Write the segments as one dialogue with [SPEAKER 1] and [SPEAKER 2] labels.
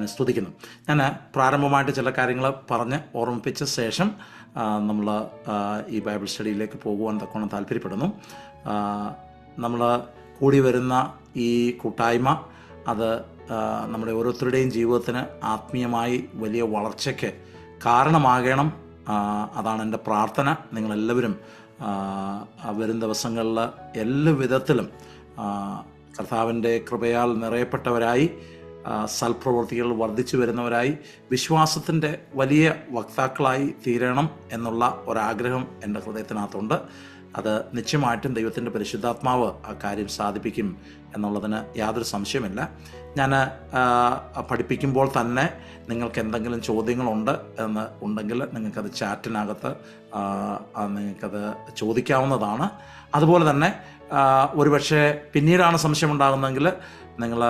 [SPEAKER 1] തമ്പുരാനെ സ്തുതിക്കുന്നു. ഞാൻ പ്രാരംഭമായിട്ട് ചില കാര്യങ്ങൾ പറഞ്ഞ് ഓർമ്മിപ്പിച്ച ശേഷം നമ്മൾ ഈ ബൈബിൾ സ്റ്റഡിയിലേക്ക് പോകുവാൻ തക്കവണ്ണം താല്പര്യപ്പെടുന്നു. നമ്മൾ കൂടി വരുന്ന ഈ കൂട്ടായ്മ അത് നമ്മുടെ ഓരോരുത്തരുടെയും ജീവിതത്തിന് ആത്മീയമായി വലിയ വളർച്ചയ്ക്ക് കാരണമാകണം. അതാണ് എൻ്റെ പ്രാർത്ഥന. നിങ്ങളെല്ലാവരും വരും ദിവസങ്ങളിൽ എല്ലാ വിധത്തിലും കർത്താവിൻ്റെ കൃപയാൽ നിറയപ്പെട്ടവരായി, സൽപ്രവൃത്തികൾ വർദ്ധിച്ചു വരുന്നവരായി, വിശ്വാസത്തിൻ്റെ വലിയ വക്താക്കളായി തീരണം എന്നുള്ള ഒരാഗ്രഹം എൻ്റെ ഹൃദയത്തിനകത്തുണ്ട്. അത് നിശ്ചയമായിട്ടും ദൈവത്തിൻ്റെ പരിശുദ്ധാത്മാവ് ആ കാര്യം സാധിപ്പിക്കും എന്നുള്ളതിന് യാതൊരു സംശയമില്ല. ഞാൻ പഠിപ്പിക്കുമ്പോൾ തന്നെ നിങ്ങൾക്ക് എന്തെങ്കിലും ചോദ്യങ്ങളുണ്ട് ഉണ്ടെങ്കിൽ നിങ്ങൾക്കത് ചാറ്റിനകത്ത് നിങ്ങൾക്കത് ചോദിക്കാവുന്നതാണ്. അതുപോലെ തന്നെ ഒരുപക്ഷെ പിന്നീടാണ് സംശയമുണ്ടാകുന്നതെങ്കിൽ നിങ്ങൾ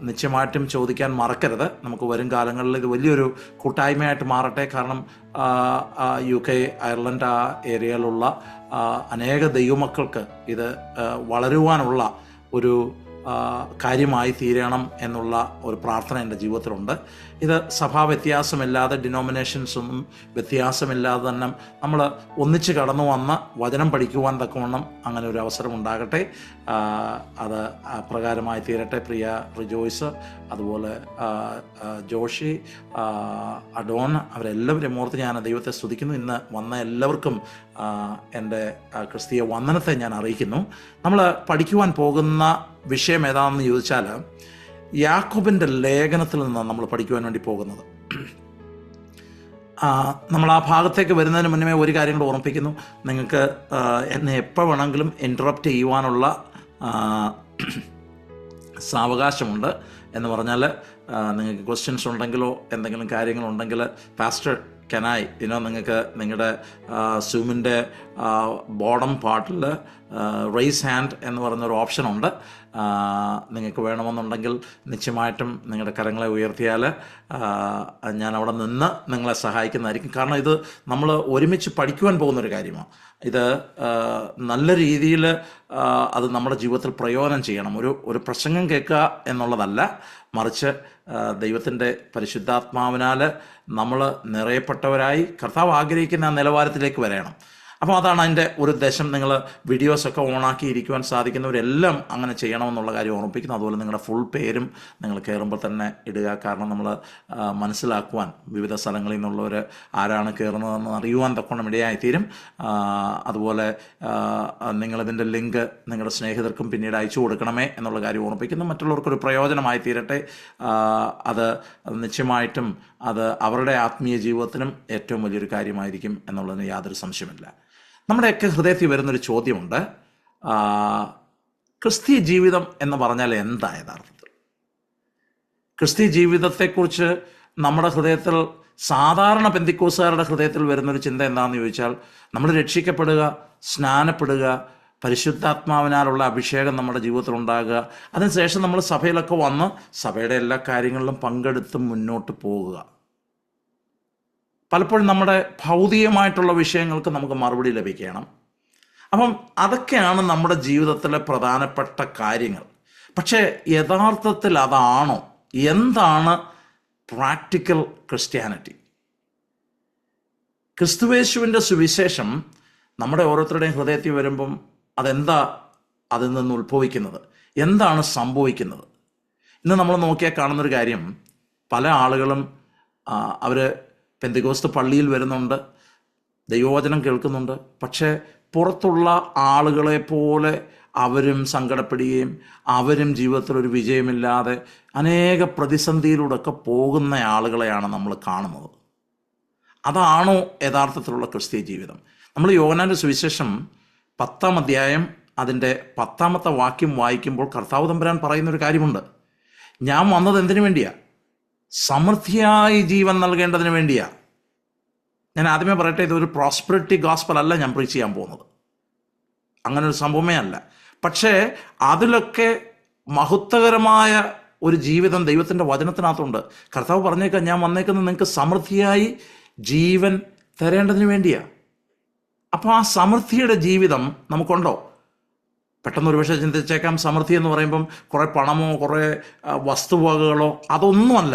[SPEAKER 1] നിശ്ചയമായിട്ടും ചോദിക്കാൻ മറക്കരുത്. നമുക്ക് വരും കാലങ്ങളിൽ ഇത് വലിയൊരു കൂട്ടായ്മയായിട്ട് മാറട്ടെ. കാരണം UK, അയർലൻഡ് ആ ഏരിയയിലുള്ള അനേക ദൈവമക്കൾക്ക് ഇത് വളരുവാനുള്ള ഒരു കാര്യമായി തീരണം എന്നുള്ള ഒരു പ്രാർത്ഥന എൻ്റെ ജീവിതത്തിലുണ്ട്. ഇത് സഭാ വ്യത്യാസമില്ലാതെ, ഡിനോമിനേഷൻസൊന്നും വ്യത്യാസമില്ലാതെ തന്നെ നമ്മൾ ഒന്നിച്ച് കടന്നു വന്ന് വചനം പഠിക്കുവാൻ തക്കവണ്ണം അങ്ങനെ ഒരു അവസരം ഉണ്ടാകട്ടെ. അത് പ്രകാരമായി തീരട്ടെ. പ്രിയ റിജോയ്സ്, അതുപോലെ ജോഷി, അഡോൺ, അവരെല്ലാവരും ഓർത്ത് ഞാൻ ദൈവത്തെ സ്തുതിക്കുന്നു. ഇന്ന് വന്ന എല്ലാവർക്കും എൻ്റെ ക്രിസ്തീയ വന്ദനത്തെ ഞാൻ അറിയിക്കുന്നു. നമ്മൾ പഠിക്കുവാൻ പോകുന്ന വിഷയം ഏതാണെന്ന് ചോദിച്ചാൽ, യാക്കോബിൻ്റെ ലേഖനത്തിൽ നിന്നാണ് നമ്മൾ പഠിക്കുവാൻ വേണ്ടി പോകുന്നത്. നമ്മൾ ആ ഭാഗത്തേക്ക് വരുന്നതിന് മുന്നേ ഒരു കാര്യം കൂടെ ഓർമ്മിപ്പിക്കുന്നു. നിങ്ങൾക്ക് എന്നെ എപ്പോൾ വേണമെങ്കിലും ഇൻറ്ററപ്റ്റ് ചെയ്യുവാനുള്ള സാവകാശമുണ്ട്. എന്ന് പറഞ്ഞാൽ നിങ്ങൾക്ക് ക്വസ്റ്റ്യൻസ് ഉണ്ടെങ്കിലോ എന്തെങ്കിലും കാര്യങ്ങളുണ്ടെങ്കിൽ, പാസ്റ്റർ കനായി നിങ്ങൾക്ക് നിങ്ങളുടെ സൂമിൻ്റെ ബോട്ടം പാർട്ടിൽ റൈസ് ഹാൻഡ് എന്ന് പറയുന്നൊരു ഓപ്ഷനുണ്ട്. നിങ്ങൾക്ക് വേണമെന്നുണ്ടെങ്കിൽ നിശ്ചയമായിട്ടും നിങ്ങളുടെ കരങ്ങളെ ഉയർത്തിയാൽ ഞാൻ അവിടെ നിന്ന് നിങ്ങളെ സഹായിക്കുന്നതായിരിക്കും. കാരണം ഇത് നമ്മൾ ഒരുമിച്ച് പഠിക്കുവാൻ പോകുന്നൊരു കാര്യമാണ്. ഇത് നല്ല രീതിയിൽ അത് നമ്മുടെ ജീവിതത്തിൽ പ്രയോജനം ചെയ്യണം. ഒരു പ്രസംഗം കേൾക്കുക എന്നുള്ളതല്ല, മറിച്ച് ദൈവത്തിൻ്റെ പരിശുദ്ധാത്മാവിനാൽ നമ്മൾ നിറയപ്പെട്ടവരായി കർത്താവ് ആഗ്രഹിക്കുന്ന ആ നിലവാരത്തിലേക്ക് വരണം. അപ്പോൾ അതാണ് അതിൻ്റെ ഒരു ഉദ്ദേശം. നിങ്ങൾ വീഡിയോസൊക്കെ ഓണാക്കി ഇരിക്കുവാൻ സാധിക്കുന്നവരെല്ലാം അങ്ങനെ ചെയ്യണമെന്നുള്ള കാര്യം ഓർമ്മിപ്പിക്കുന്നു. അതുപോലെ നിങ്ങളുടെ ഫുൾ പേരും നിങ്ങൾ കയറുമ്പോൾ തന്നെ ഇടുക. കാരണം നമ്മൾ മനസ്സിലാക്കുവാൻ വിവിധ സ്ഥലങ്ങളിൽ നിന്നുള്ളവർ ആരാണ് കയറുന്നതെന്ന് അറിയുവാൻ തക്കോണം ഇടയായിത്തീരും. അതുപോലെ നിങ്ങളിതിൻ്റെ ലിങ്ക് നിങ്ങളുടെ സ്നേഹിതർക്കും പിന്നീട് അയച്ചു കൊടുക്കണമേ എന്നുള്ള കാര്യം ഓർമ്മിപ്പിക്കുന്നു. മറ്റുള്ളവർക്കൊരു പ്രയോജനമായി തീരട്ടെ. അത് നിശ്ചയമായിട്ടും അത് അവരുടെ ആത്മീയ ജീവിതത്തിനും ഏറ്റവും വലിയൊരു കാര്യമായിരിക്കും എന്നുള്ളതിന് യാതൊരു സംശയമില്ല. നമ്മുടെയൊക്കെ ഹൃദയത്തിൽ വരുന്നൊരു ചോദ്യമുണ്ട്, ക്രിസ്തീയ ജീവിതം എന്ന് പറഞ്ഞാൽ എന്താ യഥാർത്ഥത്തിൽ? ക്രിസ്തീയ ജീവിതത്തെക്കുറിച്ച് നമ്മുടെ ഹൃദയത്തിൽ, സാധാരണ പെന്തിക്കോസുകാരുടെ ഹൃദയത്തിൽ വരുന്നൊരു ചിന്ത എന്താണെന്ന് ചോദിച്ചാൽ, നമ്മൾ രക്ഷിക്കപ്പെടുക, സ്നാനപ്പെടുക, പരിശുദ്ധാത്മാവിനാലുള്ള അഭിഷേകം നമ്മുടെ ജീവിതത്തിൽ ഉണ്ടാകുക, അതിനുശേഷം നമ്മൾ സഭയിലൊക്കെ വന്ന് സഭയുടെ എല്ലാ കാര്യങ്ങളിലും പങ്കെടുത്ത് മുന്നോട്ട് പോകുക. പലപ്പോഴും നമ്മുടെ ഭൗതികമായിട്ടുള്ള വിഷയങ്ങൾക്ക് നമുക്ക് മറുപടി ലഭിക്കണം. അപ്പം അതൊക്കെയാണ് നമ്മുടെ ജീവിതത്തിലെ പ്രധാനപ്പെട്ട കാര്യങ്ങൾ. പക്ഷേ യഥാർത്ഥത്തിൽ അതാണോ? എന്താണ് പ്രാക്ടിക്കൽ ക്രിസ്ത്യാനിറ്റി? ക്രിസ്തുവേശുവിൻ്റെ സുവിശേഷം നമ്മുടെ ഓരോരുത്തരുടെയും ഹൃദയത്തിൽ വരുമ്പം അതെന്താ അതിൽ നിന്ന് ഉത്ഭവിക്കുന്നത്? എന്താണ് സംഭവിക്കുന്നത്? ഇന്ന് നമ്മൾ നോക്കിയാൽ കാണുന്നൊരു കാര്യം, പല ആളുകളും അവർ പെന്തക്കോസ്ത് പള്ളിയിൽ വരുന്നുണ്ട്, ദൈവവചനം കേൾക്കുന്നുണ്ട്, പക്ഷേ പുറത്തുള്ള ആളുകളെ പോലെ അവരും സങ്കടപ്പെടുകയും അവരും ജീവിതത്തിലൊരു വിജയമില്ലാതെ അനേക പ്രതിസന്ധിയിലൂടെയൊക്കെ പോകുന്ന ആളുകളെയാണ് നമ്മൾ കാണുന്നത്. അതാണോ യഥാർത്ഥത്തിലുള്ള ക്രിസ്തീയ ജീവിതം? നമ്മൾ യോഹന്നാന്റെ സുവിശേഷം 10-ാം അധ്യായം അതിൻ്റെ 10-ാമത്തെ വാക്യം വായിക്കുമ്പോൾ കർത്താവ് തമ്പുരാൻ പറയുന്നൊരു കാര്യമുണ്ട്. ഞാൻ വന്നത് എന്തിനു വേണ്ടിയാ? സമൃദ്ധിയായി ജീവൻ നൽകേണ്ടതിന് വേണ്ടിയാ. ഞാൻ ആദ്യമേ പറയട്ടെ, ഇതൊരു പ്രോസ്പെറിറ്റി ഗോസ്പൽ അല്ല ഞാൻ പ്രീച്ച് ചെയ്യാൻ പോകുന്നത്. അങ്ങനെ ഒരു സംഭവമേ അല്ല. പക്ഷേ അതിലൊക്കെ മഹത്വകരമായ ഒരു ജീവിതം ദൈവത്തിൻ്റെ വചനത്തിനകത്തുണ്ട്. കർത്താവ് പറഞ്ഞേക്കാം, ഞാൻ വന്നേക്കുന്നത് നിങ്ങൾക്ക് സമൃദ്ധിയായി ജീവൻ തരേണ്ടതിന് വേണ്ടിയാ. അപ്പോൾ ആ സമൃദ്ധിയുടെ ജീവിതം നമുക്കുണ്ടോ? പെട്ടെന്ന് ഒരുപക്ഷെ ചിന്തിച്ചേക്കാം സമൃദ്ധി എന്ന് പറയുമ്പം കുറേ പണമോ കുറേ വസ്തുവകകളോ, അതൊന്നുമല്ല.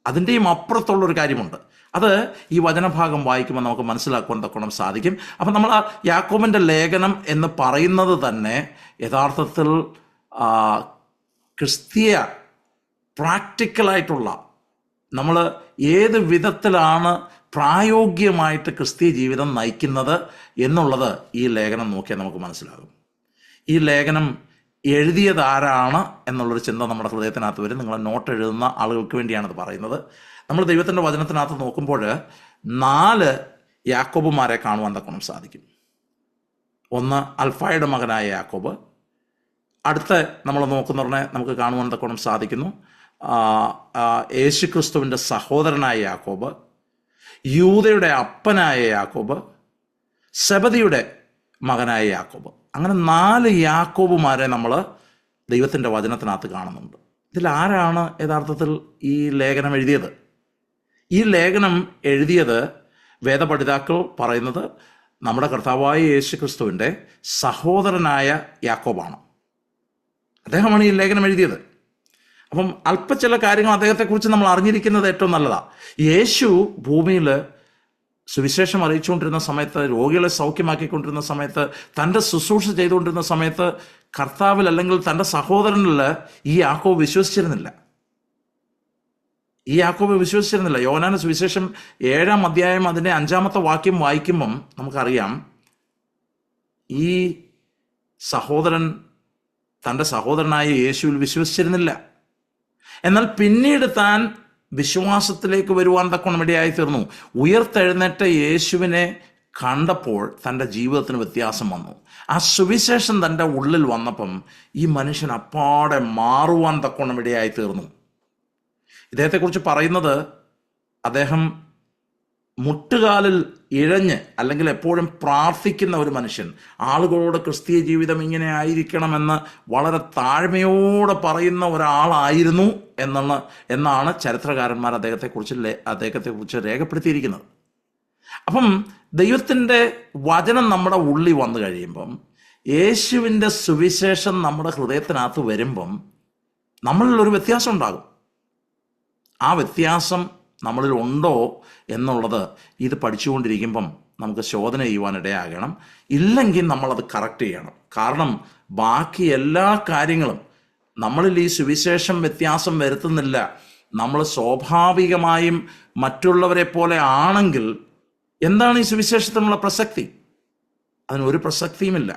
[SPEAKER 1] അതിൻ്റെയും അപ്പുറത്തുള്ളൊരു കാര്യമുണ്ട്. അത് ഈ വചനഭാഗം വായിക്കുമ്പോൾ നമുക്ക് മനസ്സിലാക്കുവാൻ തക്കോണം സാധിക്കും. അപ്പം നമ്മൾ ആ യാക്കോബിൻ്റെ ലേഖനം എന്ന് പറയുന്നത് തന്നെ യഥാർത്ഥത്തിൽ ക്രിസ്തീയ പ്രാക്ടിക്കലായിട്ടുള്ള, നമ്മൾ ഏത് വിധത്തിലാണ് പ്രായോഗികമായിട്ട് ക്രിസ്തീയ ജീവിതം നയിക്കുന്നത് എന്നുള്ളത് ഈ ലേഖനം നോക്കിയാൽ നമുക്ക് മനസ്സിലാകും. ഈ ലേഖനം എഴുതിയത് ആരാണ് എന്നുള്ളൊരു ചിന്ത നമ്മുടെ ഹൃദയത്തിനകത്ത് വരും. നിങ്ങൾ നോട്ട് എഴുതുന്ന ആളുകൾക്ക് വേണ്ടിയാണത് പറയുന്നത്. നമ്മൾ ദൈവത്തിൻ്റെ വചനത്തിനകത്ത് നോക്കുമ്പോൾ 4 യാക്കോബുമാരെ കാണുവാൻ തക്കണം സാധിക്കും. ഒന്ന് അൽഫായുടെ മകനായ യാക്കോബ്. അടുത്ത നമ്മൾ നോക്കുന്നവരെ നമുക്ക് കാണുവാൻ തക്കണം സാധിക്കുന്നു യേശുക്രിസ്തുവിൻ്റെ സഹോദരനായ യാക്കോബ്, യൂദയുടെ അപ്പനായ യാക്കോബ്, സെബദിയുടെ മകനായ യാക്കോബ്. അങ്ങനെ 4 യാക്കോബുമാരെ നമ്മൾ ദൈവത്തിൻ്റെ വചനത്തിനകത്ത് കാണുന്നുണ്ട്. ഇതിൽ ആരാണ് യഥാർത്ഥത്തിൽ ഈ ലേഖനം എഴുതിയത്? ഈ ലേഖനം എഴുതിയത് വേദപണ്ഡിതാക്കൾ പറയുന്നത് നമ്മുടെ കർത്താവായ യേശുക്രിസ്തുവിൻ്റെ സഹോദരനായ യാക്കോബാണ്. അദ്ദേഹമാണ് ഈ ലേഖനം എഴുതിയത്. അപ്പം ചില കാര്യങ്ങൾ അദ്ദേഹത്തെക്കുറിച്ച് നമ്മൾ അറിഞ്ഞിരിക്കുന്നത് ഏറ്റവും നല്ലതാണ്. യേശു ഭൂമിയിൽ സുവിശേഷം അറിയിച്ചുകൊണ്ടിരുന്ന സമയത്ത്, രോഗികളെ സൗഖ്യമാക്കിക്കൊണ്ടിരുന്ന സമയത്ത്, തൻ്റെ ശുശ്രൂഷ ചെയ്തുകൊണ്ടിരുന്ന സമയത്ത് കർത്താവിൽ അല്ലെങ്കിൽ തൻ്റെ സഹോദരനിൽ ഈ യാക്കോബ് വിശ്വസിച്ചിരുന്നില്ല. യോഹന്നാന്റെ സുവിശേഷം 7-ാം അധ്യായം അതിൻ്റെ 5-ാമത്തെ വാക്യം വായിക്കുമ്പം നമുക്കറിയാം ഈ സഹോദരൻ തൻ്റെ സഹോദരനായ യേശുവിൽ വിശ്വസിച്ചിരുന്നില്ല. എന്നാൽ പിന്നീട് താൻ വിശ്വാസത്തിലേക്ക് വരുവാൻ തക്കോണം ഇടയായി തീർന്നു. ഉയർത്തെഴുന്നേറ്റ യേശുവിനെ കണ്ടപ്പോൾ തൻ്റെ ജീവിതത്തിന് വ്യത്യാസം വന്നു. ആ സുവിശേഷം തൻ്റെ ഉള്ളിൽ വന്നപ്പം ഈ മനുഷ്യൻ അപ്പാടെ മാറുവാൻ തക്കോണം ഇടയായി തീർന്നു. ഇദ്ദേഹത്തെക്കുറിച്ച് പറയുന്നത് അദ്ദേഹം മുട്ടുകാലിൽ ഇഴഞ്ഞ് അല്ലെങ്കിൽ എപ്പോഴും പ്രാർത്ഥിക്കുന്ന ഒരു മനുഷ്യൻ, ആളുകളോട് ക്രിസ്തീയ ജീവിതം ഇങ്ങനെ ആയിരിക്കണമെന്ന് വളരെ താഴ്മയോടെ പറയുന്ന ഒരാളായിരുന്നു എന്നാണ് ചരിത്രകാരന്മാർ അദ്ദേഹത്തെക്കുറിച്ച് രേഖപ്പെടുത്തിയിരിക്കുന്നത്. അപ്പം ദൈവത്തിൻ്റെ വചനം നമ്മുടെ ഉള്ളിൽ വന്നു കഴിയുമ്പം, യേശുവിൻ്റെ സുവിശേഷം നമ്മുടെ ഹൃദയത്തിനകത്ത് വരുമ്പം നമ്മളിലൊരു വ്യത്യാസം ഉണ്ടാകും. ആ വ്യത്യാസം നമ്മളിൽ ഉണ്ടോ എന്നുള്ളത് ഇത് പഠിച്ചുകൊണ്ടിരിക്കുമ്പം നമുക്ക് ശോധന ചെയ്യുവാനിടയാകണം. ഇല്ലെങ്കിൽ നമ്മളത് കറക്റ്റ് ചെയ്യണം. കാരണം ബാക്കി എല്ലാ കാര്യങ്ങളും നമ്മളിൽ ഈ സുവിശേഷം വ്യത്യാസം വരുത്തുന്നില്ല. നമ്മൾ സ്വാഭാവികമായും മറ്റുള്ളവരെ പോലെ ആണെങ്കിൽ എന്താണ് ഈ സുവിശേഷത്തിനുള്ള പ്രസക്തി? അതിനൊരു പ്രസക്തിയുമില്ല.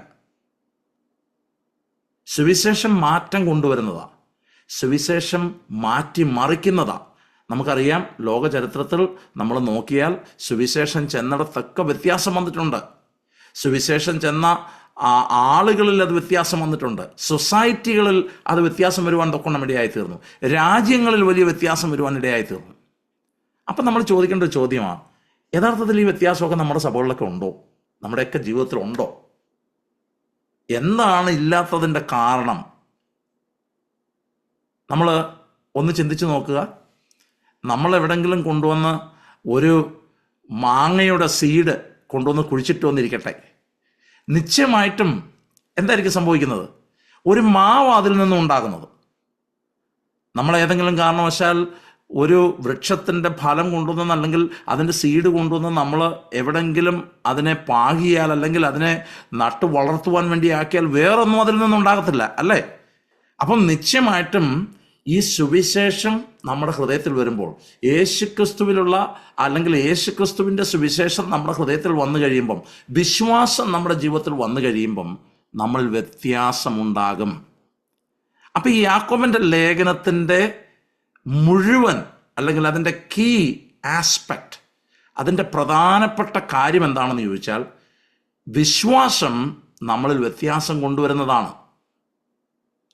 [SPEAKER 1] സുവിശേഷം മാറ്റം കൊണ്ടുവരുന്നതാണ്. സുവിശേഷം മാറ്റി മറിക്കുന്നതാണ്. നമുക്കറിയാം, ലോക ചരിത്രത്തിൽ നമ്മൾ നോക്കിയാൽ സുവിശേഷം ചെന്നിടത്തൊക്കെ വ്യത്യാസം വന്നിട്ടുണ്ട്. സുവിശേഷം ചെന്ന ആളുകളിൽ അത് വ്യത്യാസം വന്നിട്ടുണ്ട്. സൊസൈറ്റികളിൽ അത് വ്യത്യാസം വരുവാൻ തൊക്കണം ഇടയായി തീർന്നു. രാജ്യങ്ങളിൽ വലിയ വ്യത്യാസം വരുവാൻ ഇടയായി തീർന്നു. അപ്പം നമ്മൾ ചോദിക്കേണ്ട ഒരു ചോദ്യമാണ്, യഥാർത്ഥത്തിൽ ഈ വ്യത്യാസമൊക്കെ നമ്മുടെ സഭകളിലൊക്കെ ഉണ്ടോ? നമ്മുടെയൊക്കെ ജീവിതത്തിലുണ്ടോ? എന്താണ് ഇല്ലാത്തതിൻ്റെ കാരണം? നമ്മൾ ഒന്ന് ചിന്തിച്ച് നോക്കുക. നമ്മൾ എവിടെങ്കിലും കൊണ്ടുവന്ന് ഒരു മാങ്ങയുടെ സീഡ് കൊണ്ടുവന്ന് കുഴിച്ചിട്ട് വന്നിരിക്കട്ടെ, നിശ്ചയമായിട്ടും എന്തായിരിക്കും സംഭവിക്കുന്നത്? ഒരു മാവ് അതിൽ നിന്നും ഉണ്ടാകുന്നത്. നമ്മൾ ഏതെങ്കിലും കാരണവശാൽ ഒരു വൃക്ഷത്തിൻ്റെ ഫലം കൊണ്ടുവന്ന് അല്ലെങ്കിൽ അതിൻ്റെ സീഡ് കൊണ്ടുവന്ന് നമ്മൾ എവിടെങ്കിലും അതിനെ പാകിയാൽ അല്ലെങ്കിൽ അതിനെ നട്ടു വളർത്തുവാൻ വേണ്ടി ആക്കിയാൽ വേറൊന്നും അതിൽ നിന്നുണ്ടാകത്തില്ല, അല്ലേ? അപ്പം നിശ്ചയമായിട്ടും ഈ സുവിശേഷം നമ്മുടെ ഹൃദയത്തിൽ വരുമ്പോൾ, യേശുക്രിസ്തുവിലുള്ള അല്ലെങ്കിൽ യേശുക്രിസ്തുവിൻ്റെ സുവിശേഷം നമ്മുടെ ഹൃദയത്തിൽ വന്നു കഴിയുമ്പം, വിശ്വാസം നമ്മുടെ ജീവിതത്തിൽ വന്നു കഴിയുമ്പം നമ്മളിൽ വ്യത്യാസമുണ്ടാകും. അപ്പം ഈ യാക്കോബിൻ്റെ ലേഖനത്തിൻ്റെ മുഴുവൻ അല്ലെങ്കിൽ അതിൻ്റെ കീ ആസ്പെക്റ്റ്, അതിൻ്റെ പ്രധാനപ്പെട്ട കാര്യം എന്താണെന്ന് ചോദിച്ചാൽ, വിശ്വാസം നമ്മളിൽ വ്യത്യാസം കൊണ്ടുവരുന്നതാണ്.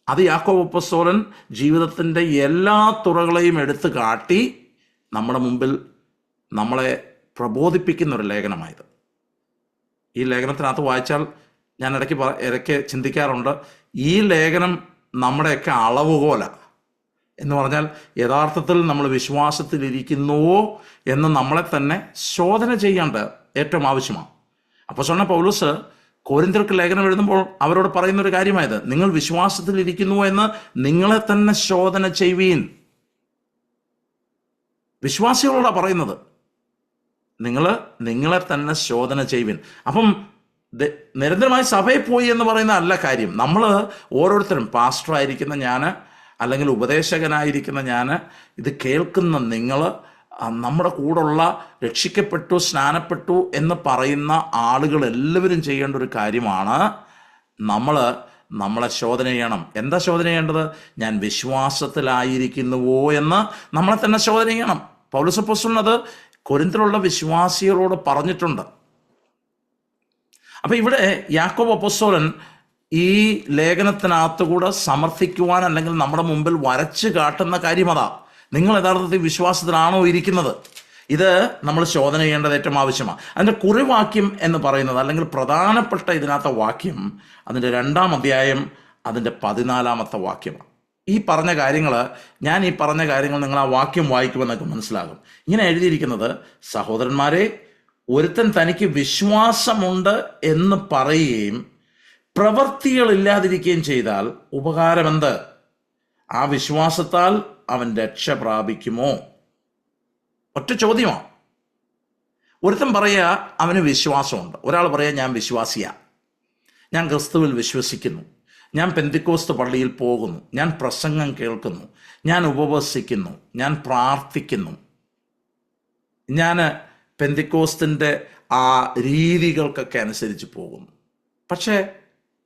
[SPEAKER 1] അത് യാക്കോബ് അപ്പോസ്തലൻ ജീവിതത്തിൻ്റെ എല്ലാ തുറകളെയും എടുത്തു കാട്ടി നമ്മുടെ മുമ്പിൽ നമ്മളെ പ്രബോധിപ്പിക്കുന്ന ഒരു ലേഖനമായത്. ഈ ലേഖനത്തിനകത്ത് വായിച്ചാൽ ഞാൻ ഇടയ്ക്ക് ചിന്തിക്കാറുണ്ട്, ഈ ലേഖനം നമ്മുടെയൊക്കെ അളവുകോല എന്ന് പറഞ്ഞാൽ യഥാർത്ഥത്തിൽ നമ്മൾ വിശ്വാസത്തിലിരിക്കുന്നുവോ എന്ന് നമ്മളെ തന്നെ ശോധന ചെയ്യേണ്ട ഏറ്റവും ആവശ്യമാണ്. അപ്പോസ്തലനായ പൗലോസ് കൊരിന്ത്യർക്ക് ലേഖനം എഴുതുമ്പോൾ അവരോട് പറയുന്ന ഒരു കാര്യമായത്, നിങ്ങൾ വിശ്വാസത്തിലിരിക്കുന്നു എന്ന് നിങ്ങളെ തന്നെ ശോധന ചെയ്യുവീൻ. വിശ്വാസികളോടാണ് പറയുന്നത്, നിങ്ങളെ തന്നെ ശോധന ചെയ്യുവിൻ. അപ്പം നിരന്തരമായി സഭയിൽ പോയി എന്ന് പറയുന്ന അല്ല കാര്യം. നമ്മൾ ഓരോരുത്തരും, പാസ്റ്ററായിരിക്കുന്ന ഞാൻ, അല്ലെങ്കിൽ ഉപദേശകനായിരിക്കുന്ന ഞാൻ, ഇത് കേൾക്കുന്ന നിങ്ങൾ, നമ്മുടെ കൂടെയുള്ള രക്ഷിക്കപ്പെട്ടു സ്നാനപ്പെട്ടു എന്ന് പറയുന്ന ആളുകൾ എല്ലാവരും ചെയ്യേണ്ട ഒരു കാര്യമാണ്, നമ്മളെ ശോധന ചെയ്യണം. എന്താ ശോധന ചെയ്യേണ്ടത്? ഞാൻ വിശ്വാസത്തിലായിരിക്കുന്നുവോ എന്ന് നമ്മളെ തന്നെ ശോധന ചെയ്യണം. പൗലോസ് അപ്പോസ്തലൻ അത് കൊരിന്ത്യയിലുള്ള വിശ്വാസികളോട് പറഞ്ഞിട്ടുണ്ട്. അപ്പം ഇവിടെ യാക്കോബ് അപ്പോസ്തലൻ ഈ ലേഖനത്തിനകത്തുകൂടെ സമർത്ഥിക്കുവാൻ, അല്ലെങ്കിൽ നമ്മുടെ മുമ്പിൽ വരച്ച് കാട്ടുന്ന കാര്യം അതാ, നിങ്ങൾ യഥാർത്ഥത്തിൽ വിശ്വാസത്തിലാണോ ഇരിക്കുന്നത്? ഇത് നമ്മൾ ശോധന ചെയ്യേണ്ടത് ഏറ്റവും ആവശ്യമാണ്. അതിൻ്റെ കുറിവാക്യം എന്ന് പറയുന്നത്, അല്ലെങ്കിൽ പ്രധാനപ്പെട്ട ഇതിനകത്തെ വാക്യം, അതിൻ്റെ 2-ാം അധ്യായം അതിൻ്റെ 14-ാമത്തെ വാക്യമാണ്. ഈ പറഞ്ഞ കാര്യങ്ങൾ നിങ്ങൾ ആ വാക്യം വായിക്കുമെന്നൊക്കെ മനസ്സിലാകും. ഇങ്ങനെ എഴുതിയിരിക്കുന്നത്, സഹോദരന്മാരെ, ഒരുത്തൻ തനിക്ക് വിശ്വാസമുണ്ട് എന്ന് പറയുകയും പ്രവൃത്തികളില്ലാതിരിക്കുകയും ചെയ്താൽ ഉപകാരമെന്ത്? ആ വിശ്വാസത്താൽ അവൻ രക്ഷ പ്രാപിക്കുമോ? ഒറ്റ ചോദ്യമാണ്. ഒരുത്തൻ പറയുക അവന് വിശ്വാസമുണ്ട്, ഒരാൾ പറയുക ഞാൻ വിശ്വാസിയാ, ഞാൻ ക്രിസ്തുവിൽ വിശ്വസിക്കുന്നു, ഞാൻ പെന്തിക്കോസ്ത് പള്ളിയിൽ പോകുന്നു, ഞാൻ പ്രസംഗം കേൾക്കുന്നു, ഞാൻ ഉപവസിക്കുന്നു, ഞാൻ പ്രാർത്ഥിക്കുന്നു, ഞാൻ പെന്തിക്കോസ്തിൻ്റെ ആ രീതികൾക്കൊക്കെ അനുസരിച്ച് പോകുന്നു. പക്ഷേ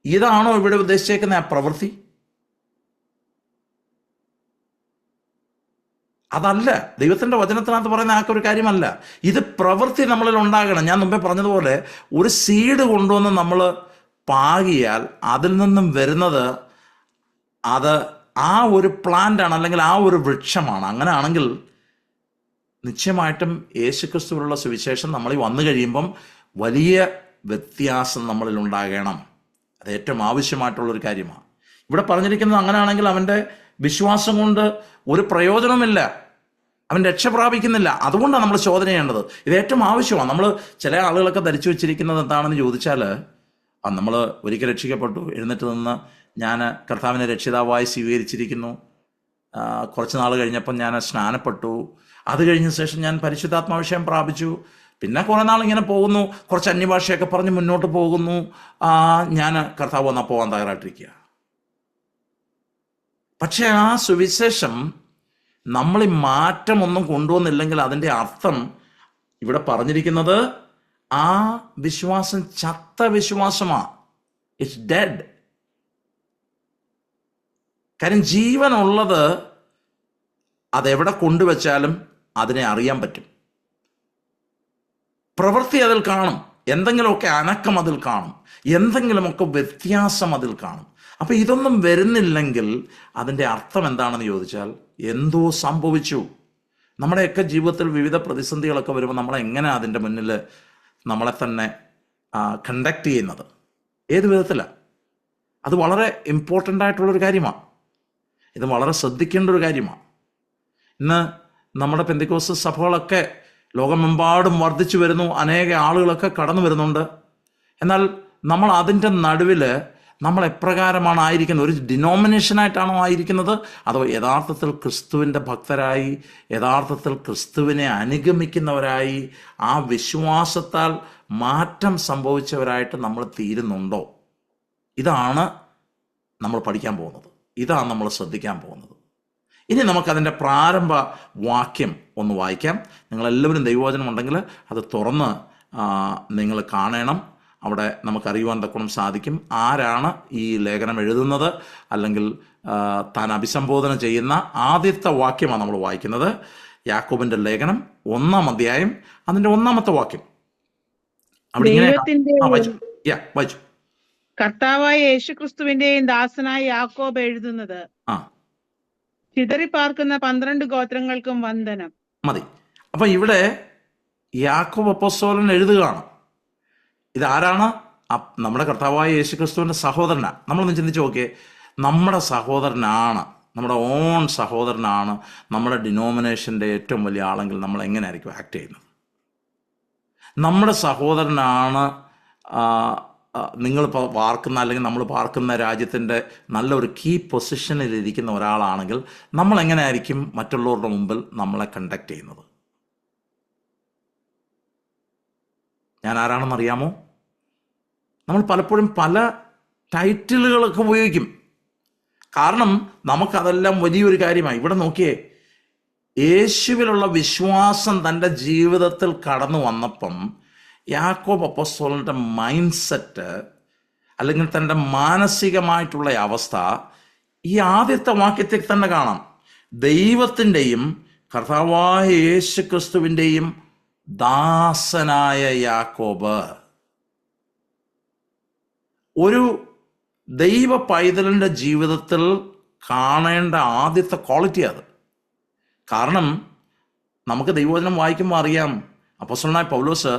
[SPEAKER 1] ഇതാണോ ഇവിടെ ഉദ്ദേശിച്ചേക്കുന്ന ആ പ്രവൃത്തി? അതല്ല. ദൈവത്തിൻ്റെ വചനത്തിനകത്ത് പറയുന്ന ആ ഒരു കാര്യമല്ല. ഇത് പ്രവൃത്തി നമ്മളിൽ ഉണ്ടാകണം. ഞാൻ മുമ്പേ പറഞ്ഞതുപോലെ, ഒരു സീഡ് കൊണ്ടുവന്ന് നമ്മൾ പാകിയാൽ അതിൽ നിന്നും വരുന്നത് അത് ആ ഒരു പ്ലാന്റാണ്, അല്ലെങ്കിൽ ആ ഒരു വൃക്ഷമാണ്. അങ്ങനെയാണെങ്കിൽ നിശ്ചയമായിട്ടും യേശുക്രിസ്തുവിലുള്ള സുവിശേഷം നമ്മളിൽ വന്നു കഴിയുമ്പം വലിയ വ്യത്യാസം നമ്മളിൽ ഉണ്ടാകണം. അത് ഏറ്റവും ആവശ്യമായിട്ടുള്ളൊരു കാര്യമാണ്. ഇവിടെ പറഞ്ഞിരിക്കുന്നത് അങ്ങനെയാണെങ്കിൽ അവൻ്റെ വിശ്വാസം കൊണ്ട് ഒരു പ്രയോജനമില്ല, അവൻ രക്ഷ പ്രാപിക്കുന്നില്ല. അതുകൊണ്ടാണ് നമ്മൾ ശോധന ചെയ്യേണ്ടത്. ഇത് ഏറ്റവും ആവശ്യമാണ്. നമ്മൾ ചില ആളുകളൊക്കെ ധരിച്ചു വെച്ചിരിക്കുന്നത് എന്താണെന്ന് ചോദിച്ചാൽ, നമ്മൾ ഒരിക്കൽ രക്ഷിക്കപ്പെട്ടു, എഴുന്നേറ്റ് നിന്ന് ഞാൻ കർത്താവിനെ രക്ഷിതാവായി സ്വീകരിച്ചിരിക്കുന്നു, കുറച്ച് നാൾ കഴിഞ്ഞപ്പോൾ ഞാൻ സ്നാനപ്പെട്ടു, അത് കഴിഞ്ഞ ശേഷം ഞാൻ പരിശുദ്ധാത്മാഭിഷേകം പ്രാപിച്ചു, പിന്നെ കുറേ നാൾ ഇങ്ങനെ പോകുന്നു, കുറച്ച് അന്യഭാഷയൊക്കെ പറഞ്ഞ് മുന്നോട്ട് പോകുന്നു, ഞാൻ കർത്താവ് വന്നാൽ പോകാൻ തയ്യാറായിട്ടിരിക്കുക. പക്ഷെ ആ സുവിശേഷം നമ്മൾ ഈ മാറ്റമൊന്നും കൊണ്ടുവന്നില്ലെങ്കിൽ അതിൻ്റെ അർത്ഥം ഇവിടെ പറഞ്ഞിരിക്കുന്നത് ആ വിശ്വാസം ചത്ത വിശ്വാസമാണ്. It's dead. കാര്യം ജീവനുള്ളത് അതെവിടെ കൊണ്ടുവച്ചാലും അതിനെ അറിയാൻ പറ്റും. പ്രവൃത്തി അതിൽ കാണും, എന്തെങ്കിലുമൊക്കെ അനക്കം അതിൽ കാണും, എന്തെങ്കിലുമൊക്കെ വ്യത്യാസം അതിൽ കാണും. അപ്പം ഇതൊന്നും വരുന്നില്ലെങ്കിൽ അതിൻ്റെ അർത്ഥം എന്താണെന്ന് ചോദിച്ചാൽ, എന്തോ സംഭവിച്ചു. നമ്മുടെയൊക്കെ ജീവിതത്തിൽ വിവിധ പ്രതിസന്ധികളൊക്കെ വരുമ്പോൾ നമ്മളെങ്ങനെ അതിൻ്റെ മുന്നിൽ നമ്മളെ തന്നെ കണ്ടക്ട് ചെയ്യുന്നത്? ഏത് വിധത്തിലാണ്? അത് വളരെ ഇമ്പോർട്ടൻ്റ് ആയിട്ടുള്ളൊരു കാര്യമാണ്. ഇത് വളരെ ശ്രദ്ധിക്കേണ്ട ഒരു കാര്യമാണ്. ഇന്ന് നമ്മുടെ പെന്തിക്കോസ്ത് സഭകളൊക്കെ ലോകമെമ്പാടും വർദ്ധിച്ചു വരുന്നു, അനേക ആളുകളൊക്കെ കടന്നു വരുന്നുണ്ട്. എന്നാൽ നമ്മൾ അതിൻ്റെ നടുവിൽ നമ്മൾ എപ്രകാരമാണ് ആയിരിക്കുന്നത്? ഒരു ഡിനോമിനേഷനായിട്ടാണോ ആയിരിക്കുന്നത്? അതോ യഥാർത്ഥത്തിൽ ക്രിസ്തുവിൻ്റെ ഭക്തരായി, യഥാർത്ഥത്തിൽ ക്രിസ്തുവിനെ അനുഗമിക്കുന്നവരായി, ആ വിശ്വാസത്താൽ മാറ്റം സംഭവിച്ചവരായിട്ട് നമ്മൾ തീരുന്നുണ്ടോ? ഇതാണ് നമ്മൾ പഠിക്കാൻ പോകുന്നത്, ഇതാണ് നമ്മൾ ശ്രദ്ധിക്കാൻ പോകുന്നത്. ഇനി നമുക്കതിൻ്റെ പ്രാരംഭ വാക്യം ഒന്ന് വായിക്കാം. നിങ്ങളെല്ലാവരും ദൈവവചനം ഉണ്ടെങ്കിൽ അത് തുറന്ന് നിങ്ങൾ കാണണം. അവിടെ നമുക്കറിയുവാൻ തക്കണം സാധിക്കും ആരാണ് ഈ ലേഖനം എഴുതുന്നത്, അല്ലെങ്കിൽ താൻ അഭിസംബോധന ചെയ്യുന്ന ആദ്യത്തെ വാക്യമാണ് നമ്മൾ വായിക്കുന്നത്. യാക്കോബിൻ്റെ ലേഖനം 1-ാം അധ്യായം അതിൻ്റെ 1-ാമത്തെ വാക്യം. അവിടെ വായിച്ചു.
[SPEAKER 2] കർത്താവായ യേശുക്രിസ്തുവിന്റെയും ദാസനായ യാക്കോബ് എഴുതുന്നത്, ചിതറിപ്പാർക്കുന്ന 12 ഗോത്രങ്ങൾക്കും വന്ദനം.
[SPEAKER 1] മതി. അപ്പൊ ഇവിടെ യാക്കോബ് അപ്പോസ്തലൻ എഴുതുകയാണ്. ഇതാരാണ്? നമ്മുടെ കർത്താവായ യേശുക്രിസ്തുവിൻ്റെ സഹോദരനാണ്. നമ്മളൊന്ന് ചിന്തിച്ച് നോക്കിയേ, നമ്മുടെ സഹോദരനാണ്, നമ്മുടെ ഓൺ സഹോദരനാണ് നമ്മുടെ ഡിനോമിനേഷൻ്റെ ഏറ്റവും വലിയ ആളെങ്കിൽ നമ്മൾ എങ്ങനെയായിരിക്കും ആക്ട് ചെയ്യുന്നത്? നമ്മുടെ സഹോദരനാണ് നിങ്ങളിപ്പോൾ പാർക്കുന്ന അല്ലെങ്കിൽ നമ്മൾ പാർക്കുന്ന രാജ്യത്തിൻ്റെ നല്ലൊരു കീ പൊസിഷനിൽ ഇരിക്കുന്ന ഒരാളാണെങ്കിൽ നമ്മൾ എങ്ങനെയായിരിക്കും മറ്റുള്ളവരുടെ മുമ്പിൽ നമ്മളെ കണ്ടക്ട് ചെയ്യുന്നത്? ഞാൻ ആരാണെന്നറിയാമോ? നമ്മൾ പലപ്പോഴും പല ടൈറ്റിലുകളൊക്കെ ഉപയോഗിക്കും. കാരണം നമുക്കതെല്ലാം വലിയൊരു കാര്യമായി. ഇവിടെ നോക്കിയേ, യേശുവിലുള്ള വിശ്വാസം തൻ്റെ ജീവിതത്തിൽ കടന്നു വന്നപ്പം യാക്കോബ് അപ്പോസ്തലൻ്റെ മൈൻഡ് സെറ്റ് അല്ലെങ്കിൽ തൻ്റെ മാനസികമായിട്ടുള്ള അവസ്ഥ ഈ ആദ്യത്തെ വാക്യത്തിൽ തന്നെ കാണാം. ദൈവത്തിൻ്റെയും കർത്താവായ യേശു ക്രിസ്തുവിൻ്റെയും ദാസനായ യാക്കോബ്. ഒരു ദൈവ പൈതലിൻ്റെ ജീവിതത്തിൽ കാണേണ്ട ആദ്യത്തെ ക്വാളിറ്റി അത്. കാരണം നമുക്ക് ദൈവവചനം വായിക്കുമ്പോൾ അറിയാം, അപ്പോസ്തലനായ പൗലോസ്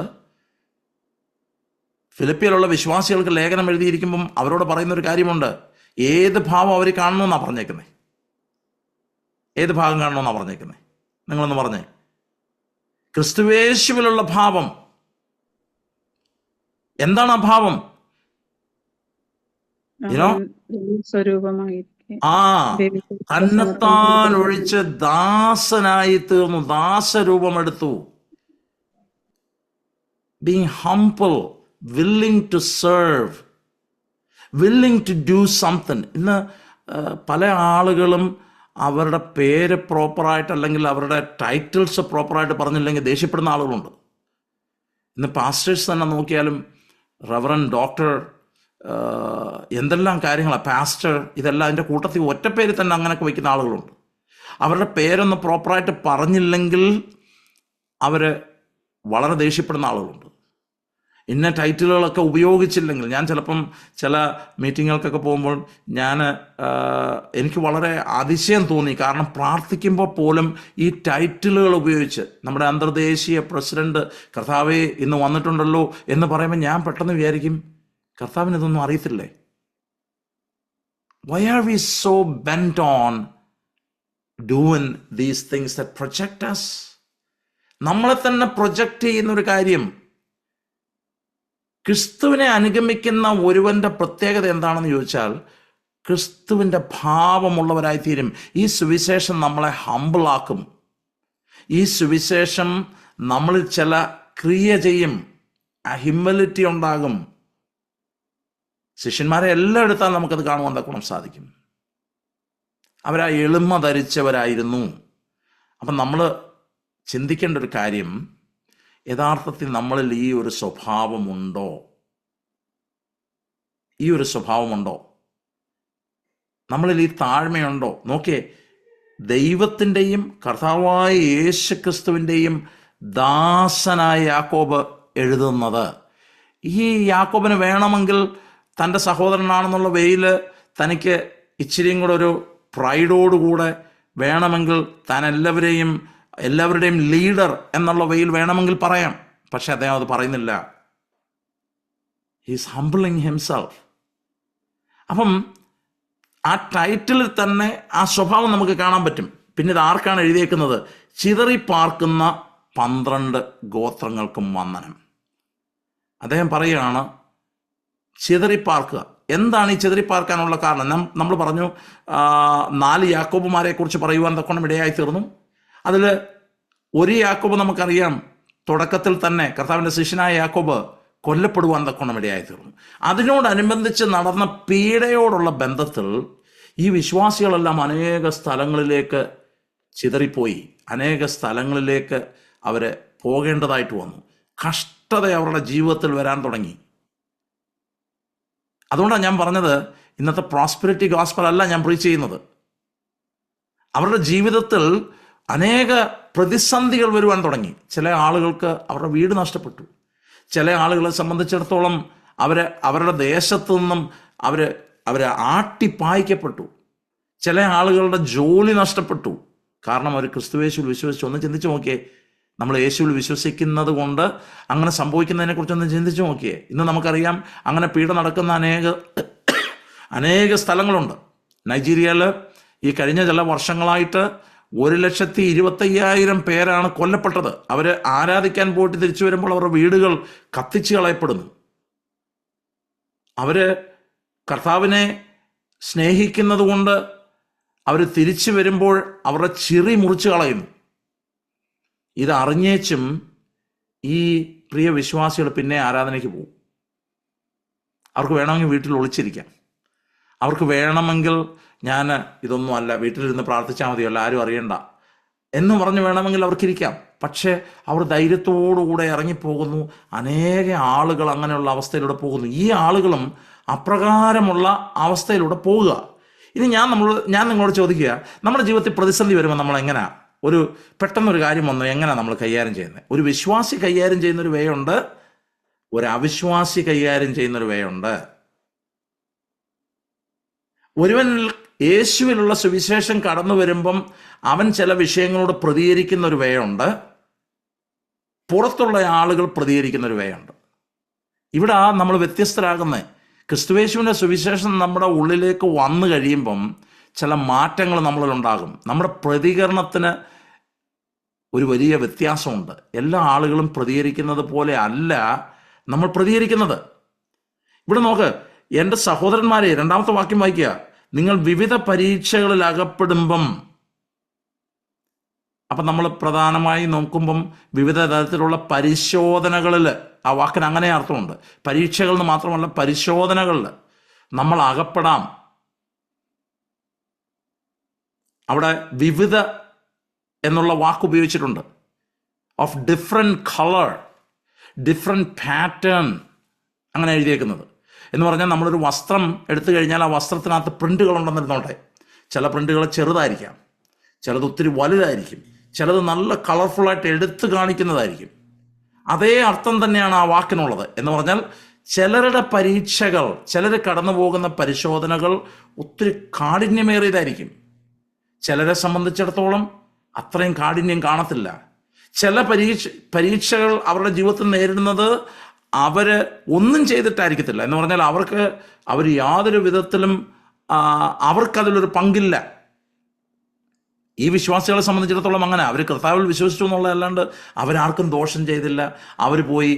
[SPEAKER 1] ഫിലിപ്പിയിലുള്ള വിശ്വാസികൾക്ക് ലേഖനം എഴുതിയിരിക്കുമ്പം അവരോട് പറയുന്നൊരു കാര്യമുണ്ട്. ഏത് ഭാവം അവർ കാണണമെന്നാണ് പറഞ്ഞേക്കുന്നത്? ഏത് ഭാഗം കാണണമെന്നാണ് പറഞ്ഞേക്കുന്നത്? നിങ്ങളൊന്ന് പറഞ്ഞേ. ക്രിസ്തുവേശുവിലുള്ള ഭാവം. എന്താണ് ആ ഭാവം? തന്നെത്താൻ ഒഴിച്ച് ദാസനായി തീർന്നു, ദാസരൂപമെടുത്തു. Being humble, willing to serve, willing to do something. ഇന്ന് പല ആളുകളും അവരുടെ പേര് പ്രോപ്പറായിട്ട് അല്ലെങ്കിൽ അവരുടെ ടൈറ്റിൽസ് പ്രോപ്പറായിട്ട് പറഞ്ഞില്ലെങ്കിൽ ദേഷ്യപ്പെടുന്ന ആളുകളുണ്ട്. ഇന്ന് പാസ്റ്റേഴ്സ് തന്നെ നോക്കിയാലും റവറൻ, ഡോക്ടർ, എന്തെല്ലാം കാര്യങ്ങളാണ്, പാസ്റ്റർ, ഇതെല്ലാം അതിൻ്റെ കൂട്ടത്തിൽ ഒറ്റപ്പേര് തന്നെ അങ്ങനെയൊക്കെ വയ്ക്കുന്ന ആളുകളുണ്ട്. അവരുടെ പേരൊന്ന് പ്രോപ്പറായിട്ട് പറഞ്ഞില്ലെങ്കിൽ അവർ വളരെ ദേഷ്യപ്പെടുന്ന ആളുകളുണ്ട്. ഇന്ന ടൈറ്റിലുകളൊക്കെ ഉപയോഗിച്ചില്ലെങ്കിൽ, ഞാൻ ചിലപ്പം ചില മീറ്റിങ്ങുകൾക്കൊക്കെ പോകുമ്പോൾ എനിക്ക് വളരെ അതിശയം തോന്നി. കാരണം പ്രാർത്ഥിക്കുമ്പോൾ പോലും ഈ ടൈറ്റിലുകൾ ഉപയോഗിച്ച് നമ്മുടെ അന്തർദേശീയ പ്രസിഡന്റ് കർത്താവേ ഇന്ന് വന്നിട്ടുണ്ടല്ലോ എന്ന് പറയുമ്പോൾ ഞാൻ പെട്ടെന്ന് വിചാരിക്കും, കർത്താവിന് ഇതൊന്നും അറിയത്തില്ലേ? Why are we so bent on doing these things that project us? നമ്മളെ തന്നെ പ്രൊജക്റ്റ് ചെയ്യുന്നൊരു കാര്യം. ക്രിസ്തുവിനെ അനുഗമിക്കുന്ന ഒരുവന്റെ പ്രത്യേകത എന്താണെന്ന് ചോദിച്ചാൽ ക്രിസ്തുവിൻ്റെ ഭാവമുള്ളവരായിത്തീരും. ഈ സുവിശേഷം നമ്മളെ ഹംബിളാക്കും. ഈ സുവിശേഷം നമ്മളിൽ ചില ക്രിയ ചെയ്യും. ആ ഹ്യൂമിലിറ്റി ഉണ്ടാകും. ശിഷ്യന്മാരെ എല്ലാം എടുത്താൽ നമുക്കത് കാണുവാൻ തക്കണം സാധിക്കും. അവരാ എളിമ ധരിച്ചവരായിരുന്നു. അപ്പം നമ്മൾ ചിന്തിക്കേണ്ട ഒരു കാര്യം, യഥാർത്ഥത്തിൽ നമ്മളിൽ ഈ ഒരു സ്വഭാവമുണ്ടോ? ഈ ഒരു സ്വഭാവമുണ്ടോ? നമ്മളിൽ ഈ താഴ്മയുണ്ടോ? നോക്കിയേ, ദൈവത്തിൻ്റെയും കർത്താവായ യേശു ക്രിസ്തുവിൻ്റെയും ദാസനായ യാക്കോബ് എഴുതുന്നത്. ഈ യാക്കോബിന് വേണമെങ്കിൽ തൻ്റെ സഹോദരനാണെന്നുള്ള വെയിൽ തനിക്ക് ഇച്ചിരിയും കൂടെ ഒരു പ്രൈഡോടുകൂടെ വേണമെങ്കിൽ താൻ എല്ലാവരുടെയും ലീഡർ എന്നുള്ള വെയിൽ വേണമെങ്കിൽ പറയാം. പക്ഷെ അദ്ദേഹം അത് പറയുന്നില്ല. He's humbling himself. അപ്പം ആ ടൈറ്റിലിൽ തന്നെ ആ സ്വഭാവം നമുക്ക് കാണാൻ പറ്റും. പിന്നെ ഇത് ആർക്കാണ് എഴുതിയേക്കുന്നത്? ചിതറിപ്പാർക്കുന്ന 12 ഗോത്രങ്ങൾക്കും വന്ദനം. അദ്ദേഹം പറയുകയാണ് ചിതറിപ്പാർക്കുക. എന്താണ് ഈ ചിതറിപ്പാർക്കാനുള്ള കാരണം? നമ്മൾ പറഞ്ഞു 4 യാക്കോബുമാരെ കുറിച്ച് പറയുവാൻ തക്കണം ഇടയായി തീർന്നു. അതിൽ ഒരു യാക്കോബ് നമുക്കറിയാം, തുടക്കത്തിൽ തന്നെ കർത്താവിൻ്റെ ശിഷ്യനായ യാക്കോബ് കൊല്ലപ്പെടുവാൻ തക്കണം ഇടയായി തീർന്നു. അതിനോടനുബന്ധിച്ച് നടന്ന പീഡയോടുള്ള ബന്ധത്തിൽ ഈ വിശ്വാസികളെല്ലാം അനേക സ്ഥലങ്ങളിലേക്ക് ചിതറിപ്പോയി. അനേക സ്ഥലങ്ങളിലേക്ക് അവർ പോകേണ്ടതായിട്ട് വന്നു. കഷ്ടത അവരുടെ ജീവിതത്തിൽ വരാൻ തുടങ്ങി. അതുകൊണ്ടാണ് ഞാൻ പറഞ്ഞത്, ഇന്നത്തെ പ്രോസ്പെരിറ്റി ഗോസ്പൽ അല്ല ഞാൻ പ്രീച്ച് ചെയ്യുന്നത്. അവരുടെ ജീവിതത്തിൽ അനേക പ്രതിസന്ധികൾ വരുവാൻ തുടങ്ങി. ചില ആളുകൾക്ക് അവരുടെ വീട് നഷ്ടപ്പെട്ടു. ചില ആളുകളെ സംബന്ധിച്ചിടത്തോളം അവരുടെ ദേശത്തു നിന്നും അവർ ആട്ടിപ്പായിക്കപ്പെട്ടു. ചില ആളുകളുടെ ജോലി നഷ്ടപ്പെട്ടു. കാരണം അവർ ക്രിസ്തുയേശുവിൽ വിശ്വസിച്ചു. ഒന്ന് ചിന്തിച്ചു നോക്കിയേ, നമ്മൾ യേശുവിൽ വിശ്വസിക്കുന്നത് കൊണ്ട് അങ്ങനെ സംഭവിക്കുന്നതിനെ കുറിച്ചൊന്ന് ചിന്തിച്ചു നോക്കിയേ. ഇന്ന് നമുക്കറിയാം അങ്ങനെ പീഡ നടക്കുന്ന അനേക സ്ഥലങ്ങളുണ്ട്. നൈജീരിയയിൽ ഈ കഴിഞ്ഞ ചില വർഷങ്ങളായിട്ട് 1,25,000 പേരാണ് കൊല്ലപ്പെട്ടത്. അവർ ആരാധിക്കാൻ പോയിട്ട് തിരിച്ചു വരുമ്പോൾ അവരുടെ വീടുകൾ കത്തിച്ച് കളയപ്പെടുന്നു. അവർ കർത്താവിനെ സ്നേഹിക്കുന്നത് കൊണ്ട് അവർ തിരിച്ചു വരുമ്പോൾ അവരുടെ ചിറി മുറിച്ച് കളയുന്നു. ഇത് അറിഞ്ഞേച്ചും ഈ പ്രിയ വിശ്വാസികൾ പിന്നെ ആരാധനയ്ക്ക് പോകും. അവർക്ക് വേണമെങ്കിൽ വീട്ടിൽ ഒളിച്ചിരിക്കാം. അവർക്ക് വേണമെങ്കിൽ ഞാൻ ഇതൊന്നും അല്ല, വീട്ടിലിരുന്ന് പ്രാർത്ഥിച്ചാൽ മതിയല്ല, ആരും അറിയണ്ട എന്ന് പറഞ്ഞ് വേണമെങ്കിൽ അവർക്കിരിക്കാം. പക്ഷേ അവർ ധൈര്യത്തോടുകൂടെ ഇറങ്ങിപ്പോകുന്നു. അനേക ആളുകൾ അങ്ങനെയുള്ള അവസ്ഥയിലൂടെ പോകുന്നു. ഈ ആളുകളും അപ്രകാരമുള്ള അവസ്ഥയിലൂടെ പോവുക. ഇനി ഞാൻ നിങ്ങളോട് ചോദിക്കുക, നമ്മുടെ ജീവിതത്തിൽ പ്രതിസന്ധി വരുമ്പോൾ നമ്മൾ എങ്ങനെയാണ് പെട്ടെന്നൊരു കാര്യം വന്നു എങ്ങനെയാണ് നമ്മൾ കൈകാര്യം ചെയ്യുന്നത്? ഒരു വിശ്വാസി കൈകാര്യം ചെയ്യുന്നൊരു വേയുണ്ട്, ഒരു അവിശ്വാസി കൈകാര്യം ചെയ്യുന്നൊരു വേയുണ്ട്. ഒരുവൻ യേശുവിലുള്ള സുവിശേഷം കടന്നു വരുമ്പം അവൻ ചില വിഷയങ്ങളോട് പ്രതികരിക്കുന്ന ഒരു വേയുണ്ട്, പുറത്തുള്ള ആളുകൾ പ്രതികരിക്കുന്ന ഒരു വേയുണ്ട്. ഇവിടെ നമ്മൾ വ്യത്യസ്തരാകുന്നത്. ക്രിസ്തുയേശുവിൻ്റെ സുവിശേഷം നമ്മുടെ ഉള്ളിലേക്ക് വന്നു കഴിയുമ്പം ചില മാറ്റങ്ങൾ നമ്മളിലുണ്ടാകും. നമ്മുടെ പ്രതികരണത്തിന് ഒരു വലിയ വ്യത്യാസമുണ്ട്. എല്ലാ ആളുകളും പ്രതികരിക്കുന്നത് പോലെ അല്ല നമ്മൾ പ്രതികരിക്കുന്നത്. ഇവിടെ നോക്ക്, എൻ്റെ സഹോദരന്മാരെ, 2-ാമത്തെ വാക്യം വായിക്കുക. നിങ്ങൾ വിവിധ പരീക്ഷകളിൽ അകപ്പെടുമ്പം, അപ്പം നമ്മൾ പ്രധാനമായി നോക്കുമ്പം വിവിധ തരത്തിലുള്ള പരിശോധനകളിൽ, ആ വാക്കിന് അങ്ങനെ അർത്ഥമുണ്ട്. പരീക്ഷകൾ എന്ന് മാത്രമല്ല, പരിശോധനകളിൽ നമ്മൾ അകപ്പെടാം. അവിടെ വിവിധ എന്നുള്ള വാക്ക് ഉപയോഗിച്ചിട്ടുണ്ട്. Of different colour, different pattern, അങ്ങനെ എഴുതിയേക്കുന്നത്. എന്ന് പറഞ്ഞാൽ നമ്മളൊരു വസ്ത്രം എടുത്തു കഴിഞ്ഞാൽ ആ വസ്ത്രത്തിനകത്ത് പ്രിൻ്റുകൾ ഉണ്ടെന്നിരുന്നോട്ടെ. ചില പ്രിൻ്റുകൾ ചെറുതായിരിക്കാം, ചിലത് ഒത്തിരി വലുതായിരിക്കും, ചിലത് നല്ല കളർഫുള്ളായിട്ട് എടുത്തു കാണിക്കുന്നതായിരിക്കും. അതേ അർത്ഥം തന്നെയാണ് ആ വാക്കിനുള്ളത്. എന്ന് പറഞ്ഞാൽ ചിലരുടെ പരീക്ഷകൾ, ചിലർ കടന്നു പോകുന്ന പരിശോധനകൾ ഒത്തിരി കാഠിന്യമേറിയതായിരിക്കും. ചിലരെ സംബന്ധിച്ചിടത്തോളം അത്രയും കാഠിന്യം കാണത്തില്ല. ചില പരീക്ഷകൾ അവരുടെ ജീവിതത്തിൽ നേരിടുന്നത് അവർ ഒന്നും ചെയ്തിട്ടായിരിക്കത്തില്ല. എന്ന് പറഞ്ഞാൽ അവർ യാതൊരു വിധത്തിലും അവർക്കതിലൊരു പങ്കില്ല. ഈ വിശ്വാസികളെ സംബന്ധിച്ചിടത്തോളം അങ്ങനെ, അവർ കർത്താവിൽ വിശ്വസിച്ചു എന്നുള്ളതല്ലാണ്ട് അവരാർക്കും ദോഷം ചെയ്തില്ല. അവർ പോയി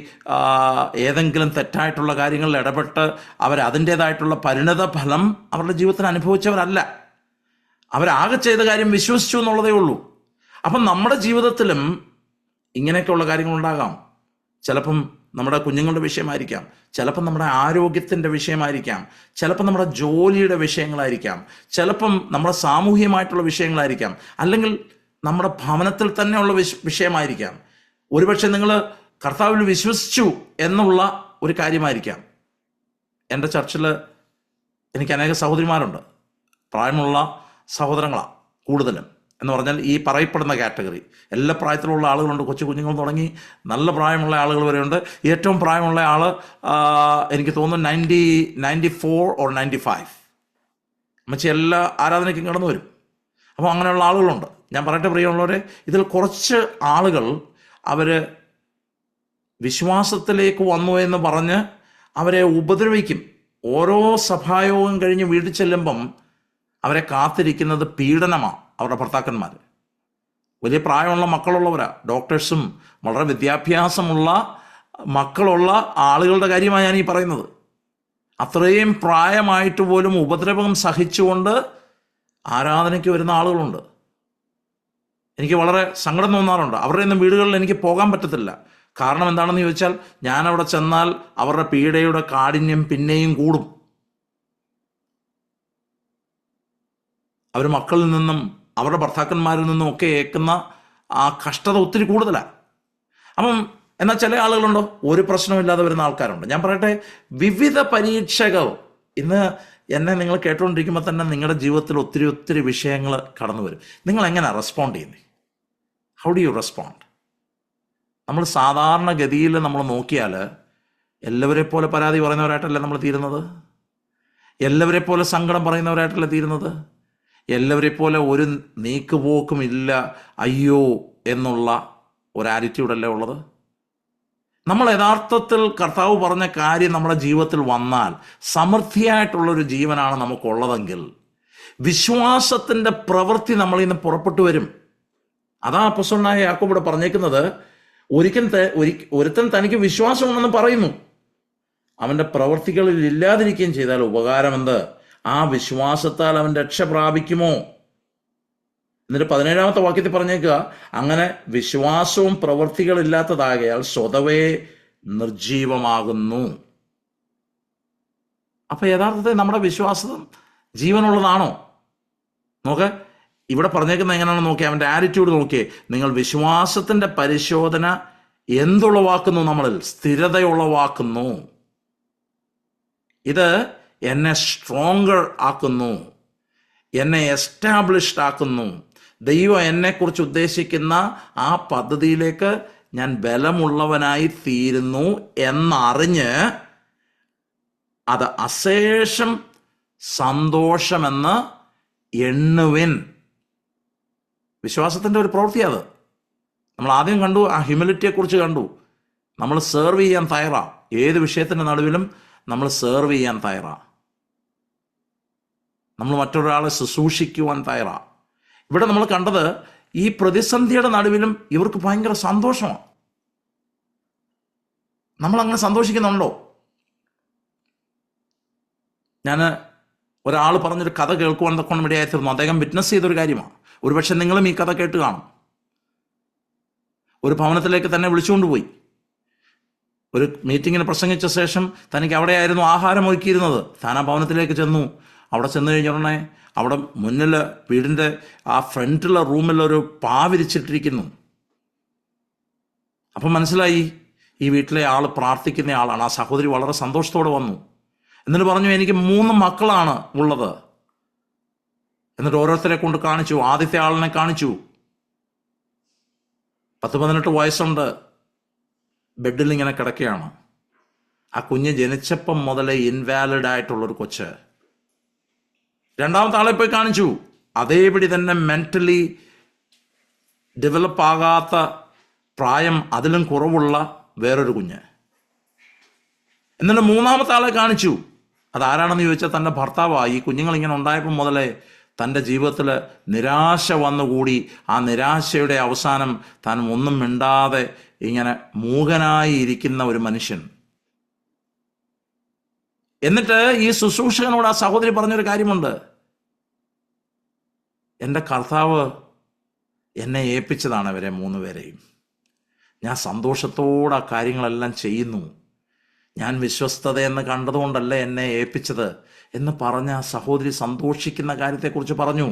[SPEAKER 1] ഏതെങ്കിലും തെറ്റായിട്ടുള്ള കാര്യങ്ങളിൽ ഇടപെട്ട് അവരതിൻ്റേതായിട്ടുള്ള പരിണത ഫലം അവരുടെ ജീവിതത്തിൽ അനുഭവിച്ചവരല്ല. അവരാകെ ചെയ്ത കാര്യം വിശ്വസിച്ചു എന്നുള്ളതേ ഉള്ളൂ. അപ്പം നമ്മുടെ ജീവിതത്തിലും ഇങ്ങനെയൊക്കെയുള്ള കാര്യങ്ങളുണ്ടാകാം. ചിലപ്പം നമ്മുടെ കുഞ്ഞുങ്ങളുടെ വിഷയമായിരിക്കാം, ചിലപ്പം നമ്മുടെ ആരോഗ്യത്തിൻ്റെ വിഷയമായിരിക്കാം, ചിലപ്പം നമ്മുടെ ജോലിയുടെ വിഷയങ്ങളായിരിക്കാം, ചിലപ്പം നമ്മുടെ സാമൂഹികമായിട്ടുള്ള വിഷയങ്ങളായിരിക്കാം, അല്ലെങ്കിൽ നമ്മുടെ ഭവനത്തിൽ തന്നെയുള്ള വിഷയമായിരിക്കാം. ഒരുപക്ഷെ നിങ്ങൾ കർത്താവിൽ വിശ്വസിച്ചു എന്നുള്ള ഒരു കാര്യമായിരിക്കാം. എൻ്റെ ചർച്ചിൽ എനിക്ക് അനേക സഹോദരിമാരുണ്ട്. പ്രായമുള്ള സഹോദരങ്ങളാണ് കൂടുതലും. എന്ന് പറഞ്ഞാൽ ഈ പറയപ്പെടുന്ന കാറ്റഗറി എല്ലാ പ്രായത്തിലുള്ള ആളുകളുണ്ട്. കൊച്ചു കുഞ്ഞുങ്ങൾ തുടങ്ങി നല്ല പ്രായമുള്ള ആളുകൾ വരെയുണ്ട്. ഏറ്റവും പ്രായമുള്ള ആൾ എനിക്ക് തോന്നുന്നു 94 or 95. അമ്മച്ചി എല്ലാ ആരാധനയ്ക്കും കടന്നു വരും. അപ്പോൾ അങ്ങനെയുള്ള ആളുകളുണ്ട്. ഞാൻ പറയട്ടെ പ്രിയമുള്ളവരെ, ഇതിൽ കുറച്ച് ആളുകൾ അവർ വിശ്വാസത്തിലേക്ക് വന്നു എന്ന് പറഞ്ഞ് അവരെ ഉപദ്രവിക്കും. ഓരോ സഭായോഗം കഴിഞ്ഞ് വീട്ടിൽ ചെല്ലുമ്പം അവരെ കാത്തിരിക്കുന്നത് പീഡനമാണ്. അവരുടെ ഭർത്താക്കന്മാർ വലിയ പ്രായമുള്ള മക്കളുള്ളവരാ, ഡോക്ടേഴ്സും വളരെ വിദ്യാഭ്യാസമുള്ള മക്കളുള്ള ആളുകളുടെ കാര്യമാണ് ഞാൻ ഈ പറയുന്നത്. അത്രയും പ്രായമായിട്ട് പോലും ഉപദ്രവം സഹിച്ചുകൊണ്ട് ആരാധനയ്ക്ക് വരുന്ന ആളുകളുണ്ട്. എനിക്ക് വളരെ സങ്കടം തോന്നാറുണ്ട്. അവരുടെ ഒന്നും വീടുകളിൽ എനിക്ക് പോകാൻ പറ്റത്തില്ല. കാരണം എന്താണെന്ന് ചോദിച്ചാൽ, ഞാനവിടെ ചെന്നാൽ അവരുടെ പീഡയുടെ കാഠിന്യം പിന്നെയും കൂടും. അവർ മക്കളിൽ നിന്നും അവരുടെ ഭർത്താക്കന്മാരിൽ നിന്നും ഒക്കെ ഏൽക്കുന്ന ആ കഷ്ടത ഒത്തിരി കൂടുതലാണ്. അപ്പം എന്നാൽ ചില ആളുകളുണ്ടോ, ഒരു പ്രശ്നമില്ലാതെ വരുന്ന ആൾക്കാരുണ്ട്. ഞാൻ പറയട്ടെ, വിവിധ പരീക്ഷകൾ. ഇന്ന് എന്നെ നിങ്ങൾ കേട്ടുകൊണ്ടിരിക്കുമ്പോൾ തന്നെ നിങ്ങളുടെ ജീവിതത്തിൽ ഒത്തിരി വിഷയങ്ങൾ കടന്നു വരും. നിങ്ങൾ എങ്ങനെയാണ് റെസ്പോണ്ട് ചെയ്യുന്നത്? How do you respond? നമ്മൾ സാധാരണഗതിയിൽ നമ്മൾ നോക്കിയാൽ എല്ലാവരെ പോലെ പരാതി പറയുന്നവരായിട്ടല്ലേ നമ്മൾ തീരുന്നത്? എല്ലാവരെ പോലെ സങ്കടം പറയുന്നവരായിട്ടല്ലേ തീരുന്നത്? എല്ലാവരെ പോലെ ഒരു നീക്കുപോക്കുമില്ല, അയ്യോ എന്നുള്ള ഒരു ആറ്റിറ്റ്യൂഡല്ലേ ഉള്ളത്? നമ്മൾ യഥാർത്ഥത്തിൽ കർത്താവ് പറഞ്ഞ കാര്യം നമ്മുടെ ജീവിതത്തിൽ വന്നാൽ സമൃദ്ധിയായിട്ടുള്ളൊരു ജീവനാണ് നമുക്കുള്ളതെങ്കിൽ വിശ്വാസത്തിൻ്റെ പ്രവൃത്തി നമ്മളിൽ നിന്ന് പുറപ്പെട്ടു വരും. അതാ അപ്പോസ്തലനായ യാക്കോബ് ഇവിടെ പറഞ്ഞേക്കുന്നത്. ഒരുത്തൻ തനിക്ക് വിശ്വാസമുണ്ടെന്ന് പറയുന്നു, അവൻ്റെ പ്രവൃത്തികളിൽ ഇല്ലാതിരിക്കുകയും ചെയ്താൽ ഉപകാരമെന്ത്? ആ വിശ്വാസത്താൽ അവൻ രക്ഷ പ്രാപിക്കുമോ? എന്നിട്ട് 17-ാമത്തെ വാക്യത്തിൽ പറഞ്ഞേക്കുക, അങ്ങനെ വിശ്വാസവും പ്രവൃത്തികളില്ലാത്തതാകയാൽ സ്വതവേ നിർജീവമാകുന്നു. അപ്പൊ യഥാർത്ഥത്തിൽ നമ്മുടെ വിശ്വാസം ജീവനുള്ളതാണോ? നോക്ക്, ഇവിടെ പറഞ്ഞേക്കുന്നത് എങ്ങനെയാണെന്ന് നോക്കിയേ, അവൻ്റെ ആറ്റിറ്റ്യൂഡ് നോക്കിയേ. നിങ്ങൾ വിശ്വാസത്തിൻ്റെ പരിശോധന എന്തുളവാക്കുന്നു? നമ്മളിൽ സ്ഥിരതയുളവാക്കുന്നു. ഇത് എന്നെ സ്ട്രോങ്ങർ ആക്കുന്നു, എന്നെ എസ്റ്റാബ്ലിഷ്ഡ് ആക്കുന്നു. ദൈവം എന്നെക്കുറിച്ച് ഉദ്ദേശിക്കുന്ന ആ പദ്ധതിയിലേക്ക് ഞാൻ ബലമുള്ളവനായി തീരുന്നു എന്നറിഞ്ഞ് അത് അശേഷം സന്തോഷമെന്ന് എണ്ണുവിൻ. വിശ്വാസത്തിൻ്റെ ഒരു പ്രവൃത്തി അത്. നമ്മൾ ആദ്യം കണ്ടു, ആ ഹ്യൂമിലിറ്റിയെക്കുറിച്ച് കണ്ടു. നമ്മൾ സെർവ് ചെയ്യാൻ തയ്യാറാ. ഏത് വിഷയത്തിൻ്റെ നടുവിലും നമ്മൾ സെർവ് ചെയ്യാൻ തയ്യാറാ. നമ്മൾ മറ്റൊരാളെ ശുശ്രൂഷിക്കുവാൻ തയ്യാറാ. ഇവിടെ നമ്മൾ കണ്ടത് ഈ പ്രതിസന്ധിയുടെ നടുവിലും ഇവർക്ക് ഭയങ്കര സന്തോഷമാണ്. നമ്മളങ്ങനെ സന്തോഷിക്കുന്നുണ്ടോ? ഞാൻ ഒരാൾ പറഞ്ഞൊരു കഥ കേൾക്കുവാൻ തൊക്കെ ഇടയായിത്തീർന്നു. അദ്ദേഹം വിറ്റ്നസ് ചെയ്തൊരു കാര്യമാണ്. ഒരുപക്ഷെ നിങ്ങളും ഈ കഥ കേട്ട് കാണും. ഒരു ഭവനത്തിലേക്ക് തന്നെ വിളിച്ചുകൊണ്ടുപോയി. ഒരു മീറ്റിങ്ങിന് പ്രസംഗിച്ച ശേഷം തനിക്ക് അവിടെയായിരുന്നു ആഹാരം ഒരുക്കിയിരുന്നത്. താൻ ആ ഭവനത്തിലേക്ക് ചെന്നു. അവിടെ ചെന്ന് കഴിഞ്ഞുടനെ അവിടെ മുന്നിൽ വീടിൻ്റെ ആ ഫ്രണ്ടിലെ റൂമിൽ ഒരു പാവിരിച്ചിട്ടിരിക്കുന്നു. അപ്പം മനസ്സിലായി ഈ വീട്ടിലെ ആൾ പ്രാർത്ഥിക്കുന്ന ആളാണ്. ആ സഹോദരി വളരെ സന്തോഷത്തോടെ വന്നു. എന്നിട്ട് പറഞ്ഞു, എനിക്ക് 3 മക്കളാണ് ഉള്ളത്. എന്നിട്ട് ഓരോരുത്തരെ കൊണ്ട് കാണിച്ചു. ആദ്യത്തെ ആളിനെ കാണിച്ചു. 10-18 വയസ്സുണ്ട്. ബെഡിൽ ഇങ്ങനെ കിടക്കുകയാണ്. ആ കുഞ്ഞ് ജനിച്ചപ്പം മുതലേ ഇൻവാലിഡ് ആയിട്ടുള്ളൊരു കൊച്ച്. രണ്ടാമത്തെ ആളെ പോയി കാണിച്ചു. അതേപടി തന്നെ മെൻ്റലി ഡെവലപ്പ് ആകാത്ത, പ്രായം അതിലും കുറവുള്ള വേറൊരു കുഞ്ഞ്. എന്നിട്ട് 3-ാമത്തെ ആളെ കാണിച്ചു. അതാരാണെന്ന് ചോദിച്ചാൽ തൻ്റെ ഭർത്താവാണ്. ഈ കുഞ്ഞുങ്ങൾ ഇങ്ങനെ ഉണ്ടായപ്പോൾ മുതലേ തൻ്റെ ജീവിതത്തിൽ നിരാശ വന്നുകൂടി. ആ നിരാശയുടെ അവസാനം താൻ ഒന്നും മിണ്ടാതെ ഇങ്ങനെ മൂകനായി ഇരിക്കുന്ന ഒരു മനുഷ്യൻ. എന്നിട്ട് ഈ ശുശ്രൂഷകനോട് ആ സഹോദരി പറഞ്ഞൊരു കാര്യമുണ്ട്. എൻ്റെ കർത്താവ് എന്നെ ഏൽപ്പിച്ചതാണ് ഇവരെ 3 പേരെയും. ഞാൻ സന്തോഷത്തോടെ ആ കാര്യങ്ങളെല്ലാം ചെയ്യുന്നു. ഞാൻ വിശ്വസ്തതയെന്ന് കണ്ടതുകൊണ്ടല്ല എന്നെ ഏൽപ്പിച്ചത് എന്ന് പറഞ്ഞ ആ സഹോദരി സന്തോഷിക്കുന്ന കാര്യത്തെക്കുറിച്ച് പറഞ്ഞു.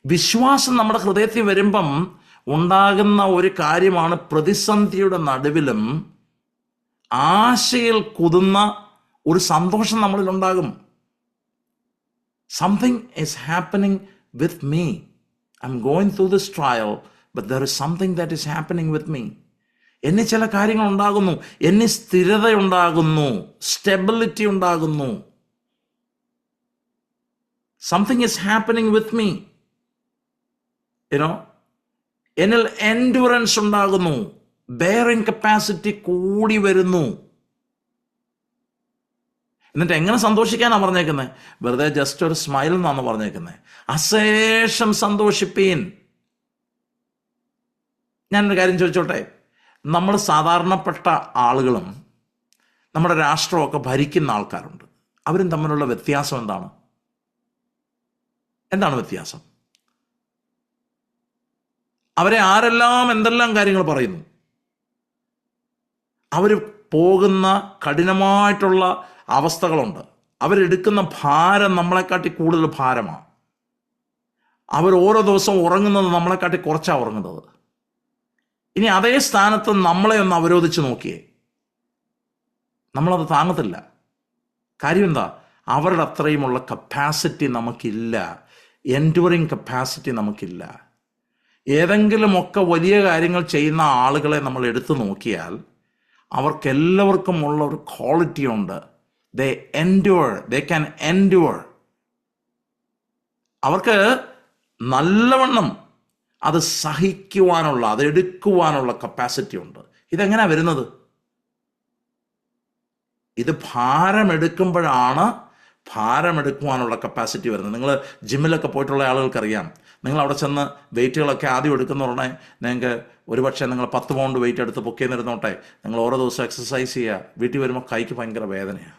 [SPEAKER 1] വിശ്വാസം നമ്മുടെ ഹൃദയത്തിൽ വരുമ്പം ഉണ്ടാകുന്ന ഒരു കാര്യമാണ്, പ്രതിസന്ധിയുടെ നടുവിലും ആശയിൽ കുതുന്ന ഒരു സന്തോഷം നമ്മളിലുണ്ടാകും. Something is happening with me. I'm going through this trial, but there is something that is happening with me. എന്നെ ചില കാര്യങ്ങൾ ഉണ്ടാകുന്നു, എന്നെ സ്ഥിരതയുണ്ടാകുന്നു, സ്റ്റെബിലിറ്റി ഉണ്ടാകുന്നു. Something is happening with me. എന്നിൽ എൻഡ്യൂറൻസ് ഉണ്ടാകുന്നു, ബെയറിംഗ് കപ്പാസിറ്റി കൂടി വരുന്നു. എന്നിട്ട് എങ്ങനെ സന്തോഷിക്കാനാണ് പറഞ്ഞേക്കുന്നത്? വെറുതെ ജസ്റ്റ് ഒരു സ്മൈൽ എന്നാണ് പറഞ്ഞേക്കുന്നത്. അശേഷം സന്തോഷിപ്പീൻ. ഞാനൊരു കാര്യം ചോദിച്ചോട്ടെ. നമ്മൾ സാധാരണപ്പെട്ട ആളുകളും നമ്മുടെ രാഷ്ട്രമൊക്കെ ഭരിക്കുന്ന ആൾക്കാരുണ്ട്. അവരും തമ്മിലുള്ള വ്യത്യാസം എന്താണ്? എന്താണ് വ്യത്യാസം? അവരെ ആരെല്ലാം എന്തെല്ലാം കാര്യങ്ങൾ പറയുന്നു. അവർ പോകുന്ന കഠിനമായിട്ടുള്ള അവസ്ഥകളുണ്ട്. അവരെടുക്കുന്ന ഭാരം നമ്മളെക്കാട്ടി കൂടുതൽ ഭാരമാണ്. അവർ ഓരോ ദിവസവും ഉറങ്ങുന്നത് നമ്മളെക്കാട്ടി കുറച്ചാണ് ഉറങ്ങുന്നത്. ഇനി അതേ സ്ഥാനത്ത് നമ്മളെ ഒന്ന് അവരോധിച്ച് നോക്കിയേ, നമ്മളത് താങ്ങത്തില്ല. കാര്യം എന്താ? അവരുടെ അത്രയുമുള്ള കപ്പാസിറ്റി നമുക്കില്ല. എൻഡ്യൂറിങ് കപ്പാസിറ്റി നമുക്കില്ല. ഏതെങ്കിലുമൊക്കെ വലിയ കാര്യങ്ങൾ ചെയ്യുന്ന ആളുകളെ നമ്മൾ എടുത്തു നോക്കിയാൽ അവർക്കെല്ലാവർക്കും ഉള്ള ഒരു ക്വാളിറ്റി ഉണ്ട്. ദേ എൻഡ്യൂർ, ദേ ക്യാൻ എൻഡ്യൂർ. അവർക്ക് നല്ലവണ്ണം അത് സഹിക്കുവാനുള്ള, അത് എടുക്കുവാനുള്ള കപ്പാസിറ്റി ഉണ്ട്. ഇതെങ്ങനെയാ വരുന്നത്? ഇത് ഭാരം എടുക്കുമ്പോഴാണ് ഭാരമെടുക്കുവാനുള്ള കപ്പാസിറ്റി വരുന്നത്. നിങ്ങൾ ജിമ്മിലൊക്കെ പോയിട്ടുള്ള ആളുകൾക്കറിയാം, നിങ്ങൾ അവിടെ ചെന്ന് വെയിറ്റുകളൊക്കെ ആദ്യം എടുക്കുന്ന ഉടനെ നിങ്ങൾക്ക് ഒരുപക്ഷെ നിങ്ങൾ 10 പൗണ്ട് വെയിറ്റ് എടുത്ത് പൊക്കിയെന്നിരുന്നോട്ടെ, നിങ്ങൾ ഓരോ ദിവസം എക്സസൈസ് ചെയ്യുക, വീട്ടിൽ വരുമ്പോൾ കൈക്ക് ഭയങ്കര വേദനയാണ്.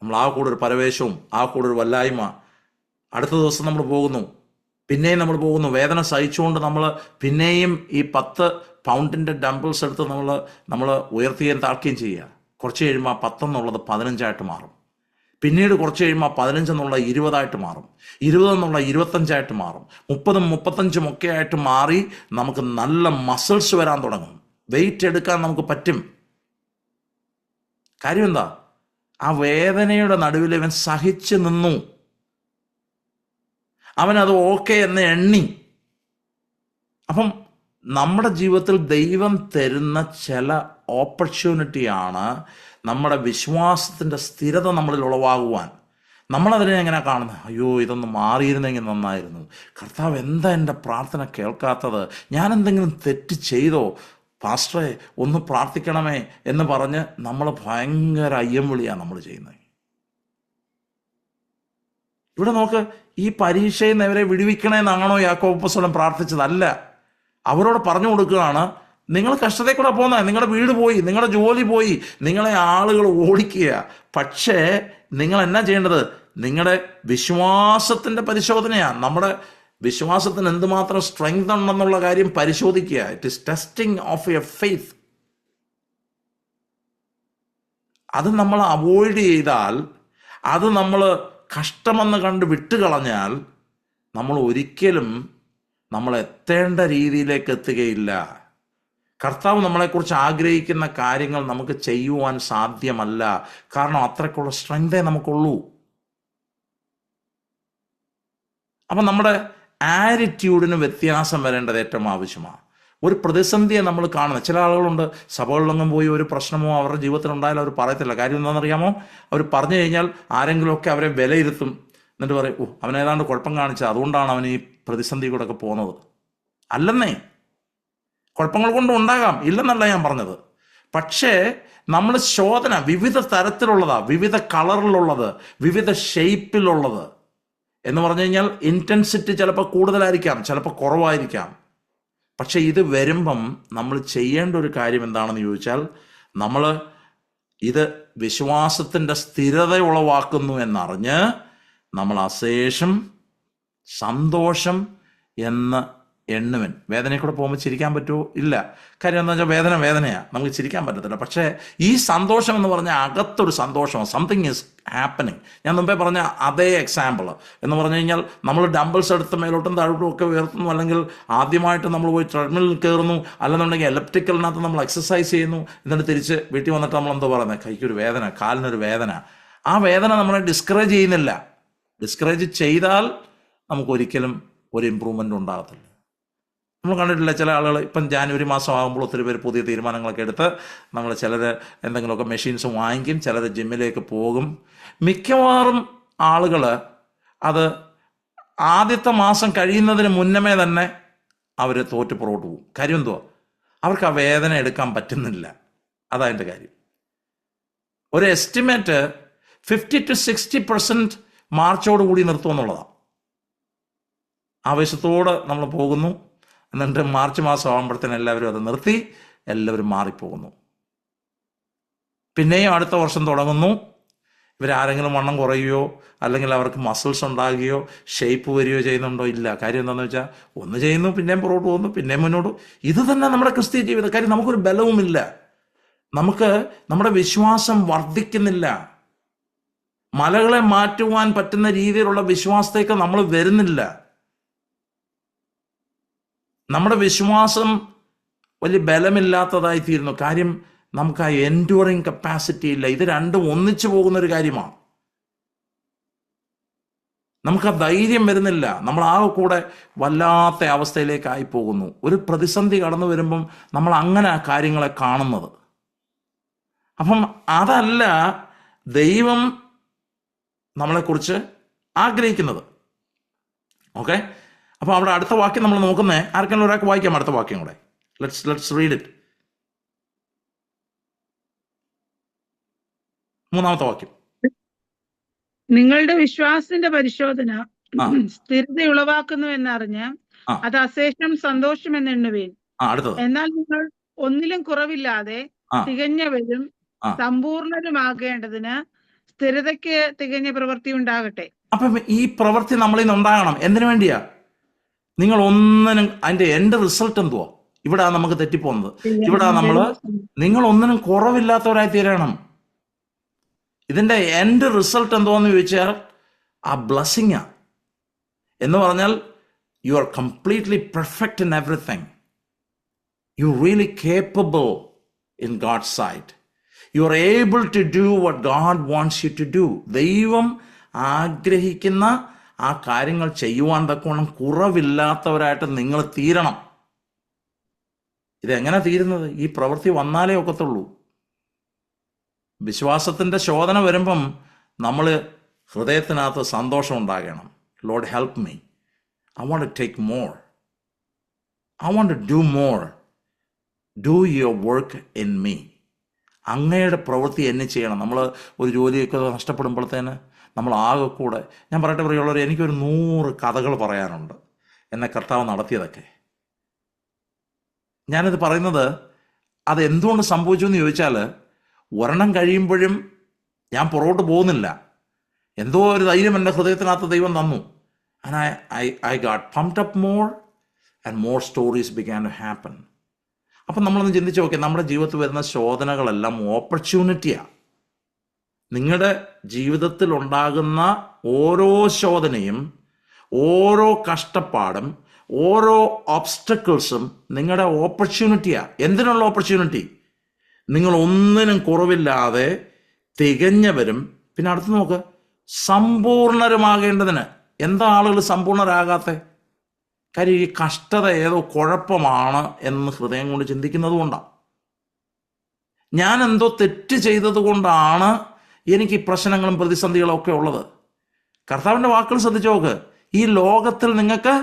[SPEAKER 1] നമ്മൾ ആ കൂടെ ഒരു പരവേശവും ആ കൂടെ ഒരു വല്ലായ്മ. അടുത്ത ദിവസം നമ്മൾ പോകുന്നു, പിന്നെയും നമ്മൾ പോകുന്നു, വേദന സഹിച്ചുകൊണ്ട് നമ്മൾ പിന്നെയും ഈ 10 പൗണ്ടിൻ്റെ ഡംബിൾസ് എടുത്ത് നമ്മൾ ഉയർത്തുകയും താഴ്ക്കുകയും ചെയ്യുക. കുറച്ച് കഴിയുമ്പോൾ 10 എന്നുള്ളത് 15 മാറും. പിന്നീട് കുറച്ച് കഴിയുമ്പോൾ 15 എന്നുള്ള 20 മാറും, 20 എന്നുള്ള 25 മാറും, 30 35 ഒക്കെ ആയിട്ട് മാറി നമുക്ക് നല്ല മസിൽസ് വരാൻ തുടങ്ങും. വെയിറ്റ് എടുക്കാൻ നമുക്ക് പറ്റും. കാര്യം എന്താ? ആ വേദനയുടെ നടുവിൽ ഇവൻ സഹിച്ചു നിന്നു. അവനത് ഓക്കെ എന്ന് എണ്ണി. അപ്പം നമ്മുടെ ജീവിതത്തിൽ ദൈവം തരുന്ന ചില ഓപ്പർച്യൂണിറ്റിയാണ് നമ്മുടെ വിശ്വാസത്തിൻ്റെ സ്ഥിരത നമ്മളിൽ ഉളവാകുവാൻ. നമ്മളതിനെ എങ്ങനെ കാണുന്നത്? അയ്യോ, ഇതൊന്ന് മാറിയിരുന്നെങ്കിൽ നന്നായിരുന്നു. കർത്താവ് എന്താ എൻ്റെ പ്രാർത്ഥന കേൾക്കാത്തത്? ഞാൻ എന്തെങ്കിലും തെറ്റ് ചെയ്തോ? പാസ്റ്ററെ ഒന്ന് പ്രാർത്ഥിക്കണമേ എന്ന് പറഞ്ഞ് നമ്മൾ ഭയങ്കര അയ്യം വിളിയാണ് നമ്മൾ ചെയ്യുന്നത്. ഇവിടെ നോക്ക്, ഈ പരീക്ഷയിൽ നിന്ന് ഇവരെ വിടുവിക്കണേന്നാണോ യാക്കോബ് അപ്പോസ്തലൻ പ്രാർത്ഥിച്ചതല്ല. അവരോട് പറഞ്ഞു കൊടുക്കുകയാണ്, നിങ്ങൾ കഷ്ടതയിൽ കൂടെ പോകുന്നത്, നിങ്ങളുടെ വീട് പോയി, നിങ്ങളുടെ ജോലി പോയി, നിങ്ങളെ ആളുകൾ ഓടിക്കുക. പക്ഷേ നിങ്ങൾ എന്നാ ചെയ്യേണ്ടത്? നിങ്ങളുടെ വിശ്വാസത്തിൻ്റെ പരിശോധനയാണ്. നമ്മുടെ വിശ്വാസത്തിന് എന്തുമാത്രം സ്ട്രെങ്ത് ഉണ്ടെന്നുള്ള കാര്യം പരിശോധിക്കുക. It is testing of your faith. അത് നമ്മൾ അവോയ്ഡ് ചെയ്താൽ, അത് നമ്മൾ കഷ്ടമെന്ന് കണ്ട് വിട്ടുകളഞ്ഞാൽ, നമ്മൾ ഒരിക്കലും നമ്മൾ എത്തേണ്ട രീതിയിലേക്ക് എത്തുകയില്ല. കർത്താവ് നമ്മളെക്കുറിച്ച് ആഗ്രഹിക്കുന്ന കാര്യങ്ങൾ നമുക്ക് ചെയ്യുവാൻ സാധ്യമല്ല. കാരണം അത്രയ്ക്കുള്ള സ്ട്രെങ്തേ നമുക്കുള്ളൂ. അപ്പം നമ്മുടെ ആറ്റിറ്റ്യൂഡിന് വ്യത്യാസം വരേണ്ടത് ഏറ്റവും ആവശ്യമാണ്. ഒരു പ്രതിസന്ധിയെ നമ്മൾ കാണുന്നത്. ചില ആളുകളുണ്ട്, സഭകളിലൊന്നും പോയി ഒരു പ്രശ്നമോ അവരുടെ ജീവിതത്തിൽ ഉണ്ടായാലും അവർ പറയത്തില്ല. കാര്യം എന്താണെന്നറിയാമോ? അവർ പറഞ്ഞു കഴിഞ്ഞാൽ ആരെങ്കിലുമൊക്കെ അവരെ വിലയിരുത്തും. എന്നിട്ട് പറയും, ഓ, അവനേതാണ്ട് കുഴപ്പം കാണിച്ചത്, അതുകൊണ്ടാണ് അവൻ ഈ പ്രതിസന്ധി കൂടെ ഒക്കെ പോകുന്നത്. അല്ലെന്നേ, കുഴപ്പങ്ങൾ കൊണ്ടും ഉണ്ടാകാം, ഇല്ലെന്നല്ല ഞാൻ പറഞ്ഞത്. പക്ഷേ നമ്മൾ ശോധന വിവിധ തരത്തിലുള്ളതാ, വിവിധ കളറിലുള്ളത്, വിവിധ ഷേപ്പിലുള്ളത് എന്ന് പറഞ്ഞു കഴിഞ്ഞാൽ ഇൻറ്റൻസിറ്റി ചിലപ്പോൾ കൂടുതലായിരിക്കാം, ചിലപ്പോൾ കുറവായിരിക്കാം. പക്ഷെ ഇത് വരുമ്പം നമ്മൾ ചെയ്യേണ്ട ഒരു കാര്യം എന്താണെന്ന് ചോദിച്ചാൽ, നമ്മൾ ഇത് വിശ്വാസത്തിൻ്റെ സ്ഥിരത ഉളവാക്കുന്നു എന്നറിഞ്ഞ് നമ്മൾ അശേഷം സന്തോഷം എന്ന് എണ്ണുവൻ. വേദനയിൽ കൂടെ പോകുമ്പോൾ ചിരിക്കാൻ പറ്റുമോ? ഇല്ല. കാര്യം എന്താ വെച്ചാൽ വേദനയാണ്, നമുക്ക് ചിരിക്കാൻ പറ്റത്തില്ല. പക്ഷേ ഈ സന്തോഷം എന്ന് പറഞ്ഞാൽ അകത്തൊരു സന്തോഷമാണ്. Something is happening. ഞാൻ മുമ്പേ പറഞ്ഞ അതേ എക്സാമ്പിൾ എന്ന് പറഞ്ഞു കഴിഞ്ഞാൽ, നമ്മൾ ഡംബിൾസ് എടുത്ത് മേലോട്ടും താഴോട്ടും ഒക്കെ ഉയർത്തുന്നു, അല്ലെങ്കിൽ ആദ്യമായിട്ട് നമ്മൾ പോയി ട്രെഡ്മില്ലിൽ കയറുന്നു, അല്ലെന്നുണ്ടെങ്കിൽ എലക്ട്രിക്കലിനകത്ത് നമ്മൾ എക്സസൈസ് ചെയ്യുന്നു, എന്നിട്ട് തിരിച്ച് വീട്ടിൽ വന്നിട്ട് നമ്മൾ എന്തോ പറയുന്നത്, കൈക്കൊരു വേദന, കാലിനൊരു വേദന. ആ വേദന നമ്മളെ ഡിസ്കറേജ് ചെയ്യുന്നില്ല. ഡിസ്കറേജ് ചെയ്താൽ നമുക്കൊരിക്കലും ഒരു ഇമ്പ്രൂവ്മെൻ്റ് ഉണ്ടാകത്തില്ല. നമ്മൾ കണ്ടിട്ടില്ല, ചില ആളുകൾ ഇപ്പം ജാനുവരി മാസം ആകുമ്പോൾ ഒത്തിരി പേര് പുതിയ തീരുമാനങ്ങളൊക്കെ എടുത്ത് നമ്മൾ ചിലർ എന്തെങ്കിലുമൊക്കെ മെഷീൻസ് വാങ്ങിക്കും, ചിലർ ജിമ്മിലേക്ക് പോകും. മിക്കവാറും ആളുകൾ അത് ആദ്യത്തെ മാസം കഴിയുന്നതിന് മുന്നമേ തന്നെ അവർ തോറ്റ് പുറകോട്ട് പോകും. കാര്യം എന്തുവാ? അവർക്ക് ആ വേദന എടുക്കാൻ പറ്റുന്നില്ല. അതതിൻ്റെ കാര്യം. ഒരു എസ്റ്റിമേറ്റ് 50 to 60% മാർച്ചോടുകൂടി നിർത്തുമെന്നുള്ളതാണ്. ആവേശത്തോടെ നമ്മൾ പോകുന്നു, എന്നിട്ട് മാർച്ച് മാസം ആകുമ്പോഴത്തേനും എല്ലാവരും അത് നിർത്തി, എല്ലാവരും മാറിപ്പോകുന്നു. പിന്നെയും അടുത്ത വർഷം തുടങ്ങുന്നു. ഇവരാരെങ്കിലും വണ്ണം കുറയുകയോ അല്ലെങ്കിൽ അവർക്ക് മസിൽസ് ഉണ്ടാകുകയോ ഷേപ്പ് വരികയോ ചെയ്യുന്നുണ്ടോ? ഇല്ല. കാര്യം എന്താണെന്ന് വെച്ചാൽ, ഒന്ന് ചെയ്യുന്നു, പിന്നെയും പുറകോട്ട് പോകുന്നു, പിന്നെയും മുന്നോട്ട്. ഇത് തന്നെ നമ്മുടെ ക്രിസ്തീയ ജീവിതം. കാര്യം നമുക്കൊരു ബലവുമില്ല, നമുക്ക് നമ്മുടെ വിശ്വാസം വർദ്ധിക്കുന്നില്ല. മലകളെ മാറ്റുവാൻ പറ്റുന്ന രീതിയിലുള്ള വിശ്വാസത്തേക്ക് നമ്മൾ വരുന്നില്ല. നമ്മുടെ വിശ്വാസം വലിയ ബലമില്ലാത്തതായി തീരുന്നു. കാര്യം നമുക്ക് ആ എൻഡ്യൂറിങ് കപ്പാസിറ്റി ഇല്ല. ഇത് രണ്ടും ഒന്നിച്ചു പോകുന്നൊരു കാര്യമാണ്. നമുക്ക് ആ ധൈര്യം വരുന്നില്ല. നമ്മൾ ആ കൂടെ വല്ലാത്ത അവസ്ഥയിലേക്കായി പോകുന്നു. ഒരു പ്രതിസന്ധി കടന്നു വരുമ്പം നമ്മൾ അങ്ങനെ ആ കാര്യങ്ങളെ കാണുന്നത്. അപ്പം അതല്ല ദൈവം നമ്മളെക്കുറിച്ച് ആഗ്രഹിക്കുന്നത്. ഓക്കെ, അപ്പോൾ അവിടെ അടുത്ത വാക്യം നമ്മൾ നോക്കുന്നേ, ആർക്കെങ്കിലും ഒരാൾക്ക് വായിക്കാം അടുത്ത വാക്യം കൂടെ. Let's read it. 3-ാമത്തെ വാക്യം.
[SPEAKER 2] നിങ്ങളുടെ വിശ്വാസത്തിന്റെ പരിശോധന
[SPEAKER 1] ആ
[SPEAKER 2] സ്ഥിരത ഉളവാക്കുന്നു എന്നറിഞ്ഞ്
[SPEAKER 1] ആ
[SPEAKER 2] അത് അശേഷം സന്തോഷം എന്നെണ്ണുവീൻ.
[SPEAKER 1] അടുത്തത്.
[SPEAKER 2] എന്നാൽ നിങ്ങൾ ഒന്നിലും കുറവില്ലാതെ
[SPEAKER 1] ആ
[SPEAKER 2] തികഞ്ഞവരും
[SPEAKER 1] ആ
[SPEAKER 2] സമ്പൂർണരുമാകേണ്ടതിന് സ്ഥിരതയ്ക്ക് തികഞ്ഞ പ്രവൃത്തി ഉണ്ടാകട്ടെ.
[SPEAKER 1] അപ്പം ഈ പ്രവൃത്തി നമ്മളിൽ നിന്ന് ഉണ്ടാകണം. എന്തിനു വേണ്ടിയാ? നിങ്ങൾ ഒന്നിനും അതിന്റെ എൻഡ് റിസൾട്ട് എന്തുവാ? ഇവിടെ നമുക്ക് തെറ്റിപ്പോകുന്നത്. ഇവിടെ നമ്മൾ നിങ്ങൾ ഒന്നിനും കുറവില്ലാത്തവരായി തീരണം. ഇതിന്റെ എൻഡ് റിസൾട്ട് എന്തുവാന്ന് ചോദിച്ചാൽ ആ ബ്ലസ്സിങ്ങാ. എന്ന് പറഞ്ഞാൽ you are completely perfect in everything. You really capable in God's sight. You are able to do what God wants you to do. ദൈവം ആഗ്രഹിക്കുന്ന ആ കാര്യങ്ങൾ ചെയ്യുവാൻ തക്കവണ്ണം കുറവില്ലാത്തവരായിട്ട് നിങ്ങൾ തീരണം. ഇതെങ്ങനെ തീരുന്നത്? ഈ പ്രവൃത്തി വന്നാലേ ഒക്കത്തുള്ളൂ. വിശ്വാസത്തിൻ്റെ ശോധന വരുമ്പം നമ്മൾ ഹൃദയത്തിനകത്ത് സന്തോഷം ഉണ്ടാകണം. Lord help me, I want to take more, I want to do more, do your work in me. അങ്ങയുടെ പ്രവൃത്തി എന്നെ ചെയ്യണം. നമ്മൾ ഒരു ജോലിയൊക്കെ നഷ്ടപ്പെടുമ്പോഴത്തേന് നമ്മൾ ആകെ കൂടെ, ഞാൻ പറയട്ടെ പ്രിയമുള്ളവർ, എനിക്കൊരു 100 കഥകൾ പറയാനുണ്ട് എന്നെ കർത്താവ് നടത്തിയതൊക്കെ. ഞാനിത് പറയുന്നത് അത് എന്തുകൊണ്ട് സംഭവിച്ചു എന്ന് ചോദിച്ചാൽ, ഒരെണ്ണം കഴിയുമ്പോഴും ഞാൻ പുറകോട്ട് പോകുന്നില്ല. എന്തോ ഒരു ധൈര്യം എൻ്റെ ഹൃദയത്തിനകത്ത് ദൈവം തന്നു. And I got pumped up more and more stories began to happen. അപ്പം നമ്മളൊന്ന് ചിന്തിച്ച് നോക്കി, നമ്മുടെ ജീവിതത്തിൽ വരുന്ന ശോധനകളെല്ലാം ഓപ്പർച്യൂണിറ്റിയാണ്. നിങ്ങളുടെ ജീവിതത്തിൽ ഉണ്ടാകുന്ന ഓരോ ശോധനയും, ഓരോ കഷ്ടപ്പാടും, ഓരോ ഒബ്സ്റ്റക്കിൾസും നിങ്ങളുടെ ഓപ്പർച്യൂണിറ്റിയാണ്. എന്തിനുള്ള ഓപ്പർച്യൂണിറ്റി? നിങ്ങൾ ഒന്നിനും കുറവില്ലാതെ തികഞ്ഞവരും, പിന്നെ അടുത്ത് നോക്ക്, സമ്പൂർണരുമാകേണ്ടതിന്. എന്താ ആളുകൾ സമ്പൂർണരാകാത്ത കാര്യം? ഈ കഷ്ടത ഏതോ കുഴപ്പമാണ് എന്ന് ഹൃദയം കൊണ്ട് ചിന്തിക്കുന്നത് കൊണ്ടാണ്. ഞാൻ എന്തോ തെറ്റ് ചെയ്തത് കൊണ്ടാണ് എനിക്ക് ഈ പ്രശ്നങ്ങളും പ്രതിസന്ധികളും ഒക്കെ ഉള്ളത്. കർത്താവിൻ്റെ വാക്കുകൾ ശ്രദ്ധിച്ചു നോക്ക്. ഈ ലോകത്തിൽ നിങ്ങൾക്ക്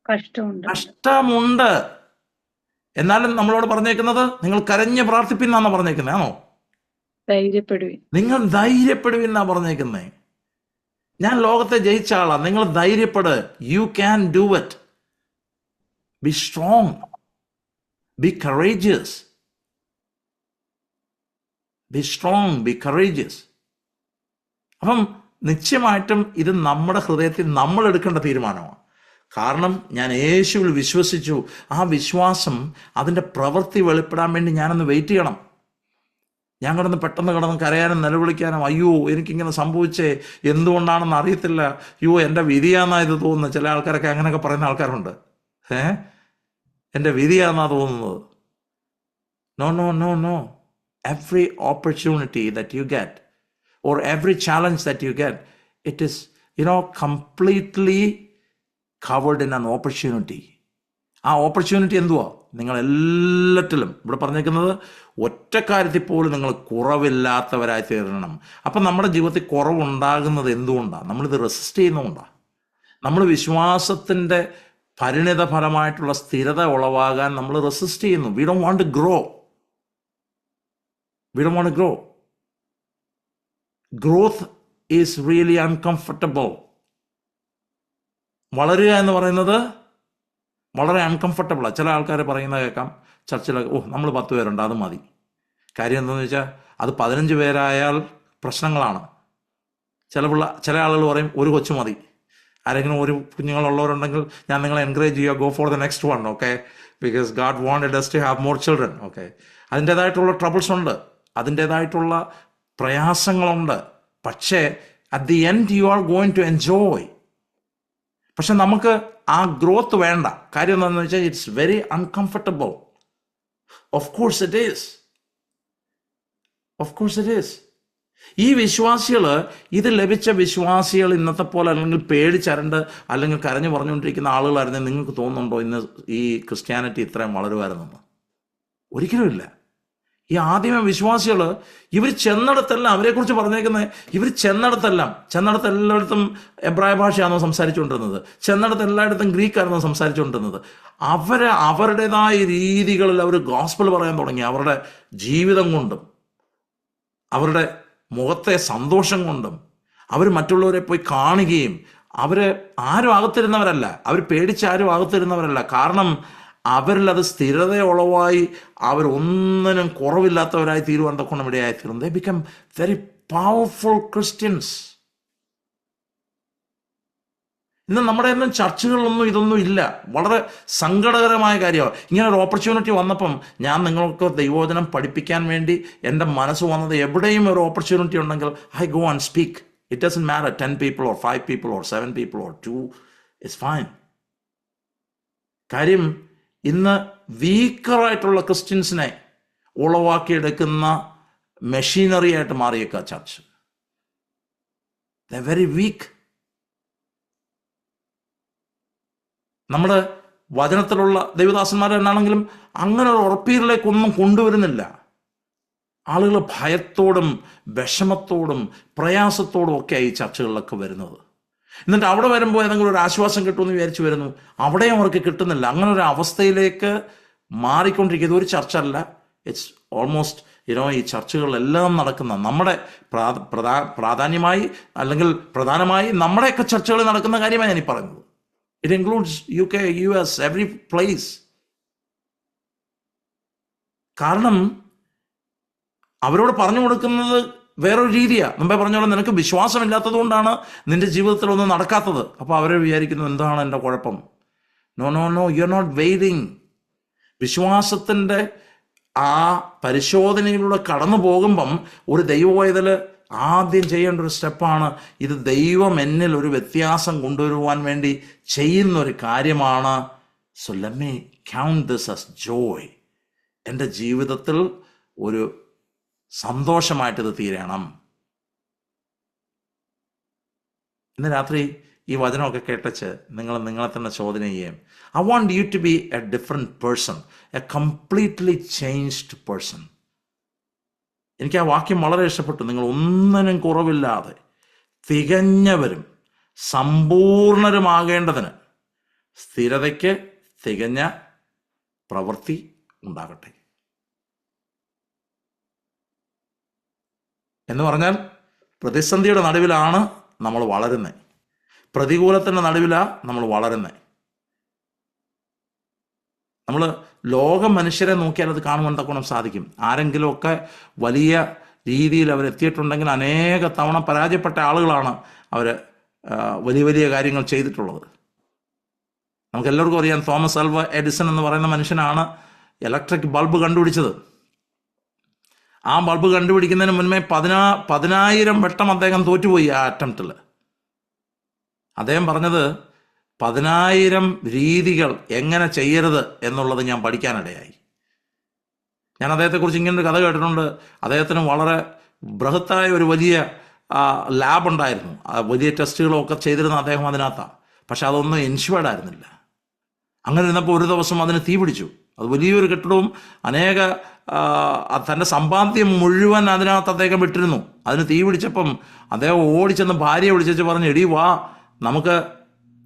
[SPEAKER 1] കഷ്ടമുണ്ട്, എന്നാലും നമ്മളോട് പറഞ്ഞേക്കുന്നത് നിങ്ങൾ കരഞ്ഞ് പ്രാർത്ഥിപ്പിന്നാണോ പറഞ്ഞേക്കുന്നത്? ആണോ? നിങ്ങൾ ധൈര്യപ്പെടുവിന്നാ പറഞ്ഞേക്കുന്നേ. ഞാൻ ലോകത്തെ ജയിച്ച ആളാ. നിങ്ങൾ ധൈര്യപ്പെട്. You can do it. Be strong, be courageous, be strong, be courageous. അപ്പം നിശ്ചയമായിട്ടും ഇത് നമ്മുടെ ഹൃദയത്തിൽ നമ്മൾ എടുക്കേണ്ട തീരുമാനമാണ്. കാരണം ഞാൻ യേശുവിൽ വിശ്വസിച്ചു. ആ വിശ്വാസം, അതിൻ്റെ പ്രവൃത്തി വെളിപ്പെടാൻ വേണ്ടി ഞാനൊന്ന് വെയിറ്റ് ചെയ്യണം. ഞാൻ പെട്ടെന്ന് കിടന്ന് കരയാനും നിലവിളിക്കാനും, അയ്യോ എനിക്കിങ്ങനെ സംഭവിച്ചേ, എന്തുകൊണ്ടാണെന്ന് അറിയത്തില്ല, അയ്യോ എൻ്റെ വിധിയാന്നാ ഇത് തോന്നുന്നത്. ചില ആൾക്കാരൊക്കെ അങ്ങനെയൊക്കെ പറയുന്ന ആൾക്കാരുണ്ട്. എൻ്റെ വിധിയാന്നാ തോന്നുന്നത്. No no no no. Every opportunity that you get, or every challenge that you get, it is, completely covered in an opportunity. ആ ഓപ്പർച്യൂണിറ്റി എന്തുവാ? നിങ്ങൾ എല്ലാറ്റിലും, ഇവിടെ പറഞ്ഞേക്കുന്നത് ഒറ്റ കാര്യത്തിൽ പോലും നിങ്ങൾ കുറവില്ലാത്തവരായി തീരണം. അപ്പം നമ്മുടെ ജീവിതത്തിൽ കുറവുണ്ടാകുന്നത് എന്തുകൊണ്ടാണ്? നമ്മളിത് റെസിസ്റ്റ് ചെയ്യുന്നതുകൊണ്ടാണ്. നമ്മൾ വിശ്വാസത്തിൻ്റെ പരിണിത ഫലമായിട്ടുള്ള സ്ഥിരത ഉളവാകാൻ നമ്മൾ റെസിസ്റ്റ് ചെയ്യുന്നു. We don't want to grow. We don't want to grow. Growth is really uncomfortable. വളരുക എന്ന് പറയുന്നത് വളരെ അൺകംഫർട്ടബിളാണ്. ചില ആൾക്കാർ പറയുന്നത് കേൾക്കാം ചർച്ചിൽ, നമ്മൾ 10 പേരുണ്ട്, അത് മതി. കാര്യം എന്താണെന്ന് വെച്ചാൽ അത് 15 പേരായാൽ പ്രശ്നങ്ങളാണ്. ചില ആളുകൾ പറയും ഒരു കൊച്ചു മതി. ആരെങ്കിലും ഒരു കുഞ്ഞുങ്ങളുള്ളവരുണ്ടെങ്കിൽ ഞാൻ നിങ്ങളെ എൻകറേജ് ചെയ്യുക, go for the next one, okay, because God wanted us to have more children, okay. അതിൻ്റേതായിട്ടുള്ള ട്രബിൾസ് ഉണ്ട്, അതിൻ്റേതായിട്ടുള്ള പ്രയാസങ്ങളുണ്ട്. പക്ഷേ at the end you are going to enjoy. പക്ഷെ നമുക്ക് ആ ഗ്രോത്ത് വേണ്ട. കാര്യം എന്താണെന്ന് വെച്ചാൽ it's very uncomfortable. Of course it is, of course it is. ഈ വിശ്വാസികൾ, ഇത് ലഭിച്ച വിശ്വാസികൾ ഇന്നത്തെ പോലെ അല്ലെങ്കിൽ പേടിച്ചരണ്ട് അല്ലെങ്കിൽ കരഞ്ഞു പറഞ്ഞുകൊണ്ടിരിക്കുന്ന ആളുകളായിരുന്നു. നിങ്ങൾക്ക് തോന്നുന്നുണ്ടോ ഇന്ന് ഈ ക്രിസ്ത്യാനിറ്റി ഇത്രയും വളരുമായിരുന്നെന്ന്? ഒരിക്കലും ഇല്ല. ഈ ആദിമ വിശ്വാസികൾ, ഇവർ ചെന്നിടത്തെല്ലാം അവരെക്കുറിച്ച് പറഞ്ഞേക്കുന്നത്, ഇവർ ചെന്നിടത്തെല്ലായിടത്തും എബ്രായ ഭാഷയാണോ സംസാരിച്ചുകൊണ്ടിരുന്നത്, ചെന്നിടത്തെല്ലായിടത്തും ഗ്രീക്കായിരുന്നോ സംസാരിച്ചുകൊണ്ടിരുന്നത്. അവരുടേതായ രീതികളിൽ അവർ ഗോസ്പൽ പറയാൻ തുടങ്ങി. അവരുടെ ജീവിതം കൊണ്ടും അവരുടെ മുഖത്തെ സന്തോഷം കൊണ്ടും അവർ മറ്റുള്ളവരെ പോയി കാണുകയും അവർ ആരും അകത്തിരുന്നവരല്ല, അവർ പേടിച്ച് ആരും അകത്തിരുന്നവരല്ല. കാരണം അവരിൽ അത് സ്ഥിരത ഉളവായി അവരൊന്നിനും കുറവില്ലാത്തവരായി തീരുവാൻ തക്കണം ഇടയായിത്തീരും. They become very powerful Christians. ഇന്ന് നമ്മുടെ ഒന്നും ചർച്ചകളിലൊന്നും ഇതൊന്നും ഇല്ല. വളരെ സങ്കടകരമായ കാര്യമാണ്. ഇങ്ങനെ ഒരു ഓപ്പർച്യൂണിറ്റി വന്നപ്പം ഞാൻ നിങ്ങൾക്ക് ദൈവവചനം പഠിപ്പിക്കാൻ വേണ്ടി എൻ്റെ മനസ്സ് വന്നത്, എവിടെയും ഒരു ഓപ്പർച്യൂണിറ്റി ഉണ്ടെങ്കിൽ I go and speak. It doesn't matter 10 people or 5 people or 7 people or 2, it's fine. കാര്യം ഇന്ന് വീക്കറായിട്ടുള്ള ക്രിസ്ത്യൻസിനെ ഉളവാക്കിയെടുക്കുന്ന മെഷീനറി ആയിട്ട് മാറിയേക്കുക ചർച്ച്. The very weak. നമ്മുടെ വചനത്തിലുള്ള ദൈവദാസന്മാർ എന്നാണെങ്കിലും അങ്ങനെ ഒരു ഉറപ്പീരിലേക്കൊന്നും കൊണ്ടുവരുന്നില്ല. ആളുകൾ ഭയത്തോടും വിഷമത്തോടും പ്രയാസത്തോടും ഒക്കെ ഈ ചർച്ചകളിലൊക്കെ വരുന്നത്. എന്നിട്ട് അവിടെ വരുമ്പോൾ ഏതെങ്കിലും ഒരു ആശ്വാസം കിട്ടുമെന്ന് വിചാരിച്ചു വരുന്നു, അവിടെയും അവർക്ക് കിട്ടുന്നില്ല. അങ്ങനെ ഒരു അവസ്ഥയിലേക്ക് മാറിക്കൊണ്ടിരിക്കുക. ഇതൊരു ചർച്ച അല്ല, ഇറ്റ്സ് ഓൾമോസ്റ്റ് ഈ ചർച്ചകളിലെല്ലാം നടക്കുന്ന നമ്മുടെ പ്രാധാന്യമായി അല്ലെങ്കിൽ പ്രധാനമായി നമ്മുടെയൊക്കെ ചർച്ചകളിൽ നടക്കുന്ന കാര്യമാണ് ഞാൻ ഈ പറയുന്നത്. It includes UK, US, every place. കാരണം അവരോട് പറഞ്ഞു കൊടുക്കുന്നത് വേറൊരു രീതിയാണ്. മുമ്പേ പറഞ്ഞോളാം, നിനക്ക് വിശ്വാസമില്ലാത്തത് കൊണ്ടാണ് നിന്റെ ജീവിതത്തിൽ ഒന്നും നടക്കാത്തത്. അപ്പോൾ അവരെ വിചാരിക്കുന്നത്, എന്താണ് എൻ്റെ കുഴപ്പം? No no no, you are not waiting. വിശ്വാസത്തിൻ്റെ ആ പരിശോധനയിലൂടെ കടന്നു പോകുമ്പം ഒരു ദൈവവേദന ആദ്യം ചെയ്യേണ്ട ഒരു സ്റ്റെപ്പാണ്, ഇത് ദൈവം എന്നിൽ ഒരു വ്യത്യാസം കൊണ്ടുവരുവാൻ വേണ്ടി ചെയ്യുന്നൊരു കാര്യമാണ്. So let me count this as Joy. എൻ്റെ ജീവിതത്തിൽ ഒരു സന്തോഷമായിട്ടിത് തീരണം. ഇന്ന് രാത്രി ഈ വചനമൊക്കെ കേട്ടച്ച് നിങ്ങളെ തന്നെ ചോദന ചെയ്യും. I want you to be a different person, a completely changed person. എനിക്ക് ആ വാക്യം വളരെ ഇഷ്ടപ്പെട്ടു. നിങ്ങൾ ഒന്നിനും കുറവില്ലാതെ തികഞ്ഞവരും സമ്പൂർണരുമാകേണ്ടതിന് സ്ഥിരതയ്ക്ക് തികഞ്ഞ പ്രവൃത്തി ഉണ്ടാകട്ടെ. എന്ന് പറഞ്ഞാൽ പ്രതിസന്ധിയുടെ നടുവിലാണ് നമ്മൾ വളരുന്നത്, പ്രതികൂലത്തിൻ്റെ നടുവിലാണ് നമ്മൾ വളരുന്നത്. നമ്മൾ ലോകം മനുഷ്യരെ നോക്കിയാൽ അത് കാണുവാൻ തക്കണം സാധിക്കും. ആരെങ്കിലുമൊക്കെ വലിയ രീതിയിൽ അവരെത്തിയിട്ടുണ്ടെങ്കിൽ അനേക തവണ പരാജയപ്പെട്ട ആളുകളാണ് അവർ വലിയ വലിയ കാര്യങ്ങൾ ചെയ്തിട്ടുള്ളത്. നമുക്കെല്ലാവർക്കും അറിയാം, തോമസ് ആൽവ എഡിസൺ എന്ന് പറയുന്ന മനുഷ്യനാണ് ഇലക്ട്രിക് ബൾബ് കണ്ടുപിടിച്ചത്. ആ ബൾബ് കണ്ടുപിടിക്കുന്നതിന് മുൻപേ 10,000 വട്ടം അദ്ദേഹം തോറ്റുപോയി ആ അറ്റംപ്റ്റിൽ. അദ്ദേഹം പറഞ്ഞത് 10,000 രീതികൾ എങ്ങനെ ചെയ്യരുത് എന്നുള്ളത് ഞാൻ പഠിക്കാനിടയായി. ഞാൻ അദ്ദേഹത്തെക്കുറിച്ച് ഇങ്ങനൊരു കഥ കേട്ടിട്ടുണ്ട്. അദ്ദേഹത്തിന് വളരെ ബൃഹത്തായ ഒരു വലിയ ലാബുണ്ടായിരുന്നു. വലിയ ടെസ്റ്റുകളൊക്കെ ചെയ്തിരുന്ന അദ്ദേഹം അതിനകത്താണ്. പക്ഷെ അതൊന്നും ഇൻഷ്വേർഡ് ആയിരുന്നില്ല. അങ്ങനെ ഇരുന്നപ്പോൾ ഒരു ദിവസം അതിന് തീ പിടിച്ചു. അത് വലിയൊരു കെട്ടിടവും അനേക തൻ്റെ സമ്പാദ്യം മുഴുവൻ അതിനകത്ത് അദ്ദേഹം വിട്ടിരുന്നു. അതിന് തീ പിടിച്ചപ്പം അദ്ദേഹം ഓടിച്ചെന്ന് ഭാര്യയെ വിളിച്ചു പറഞ്ഞു, എടി വാ, നമുക്ക്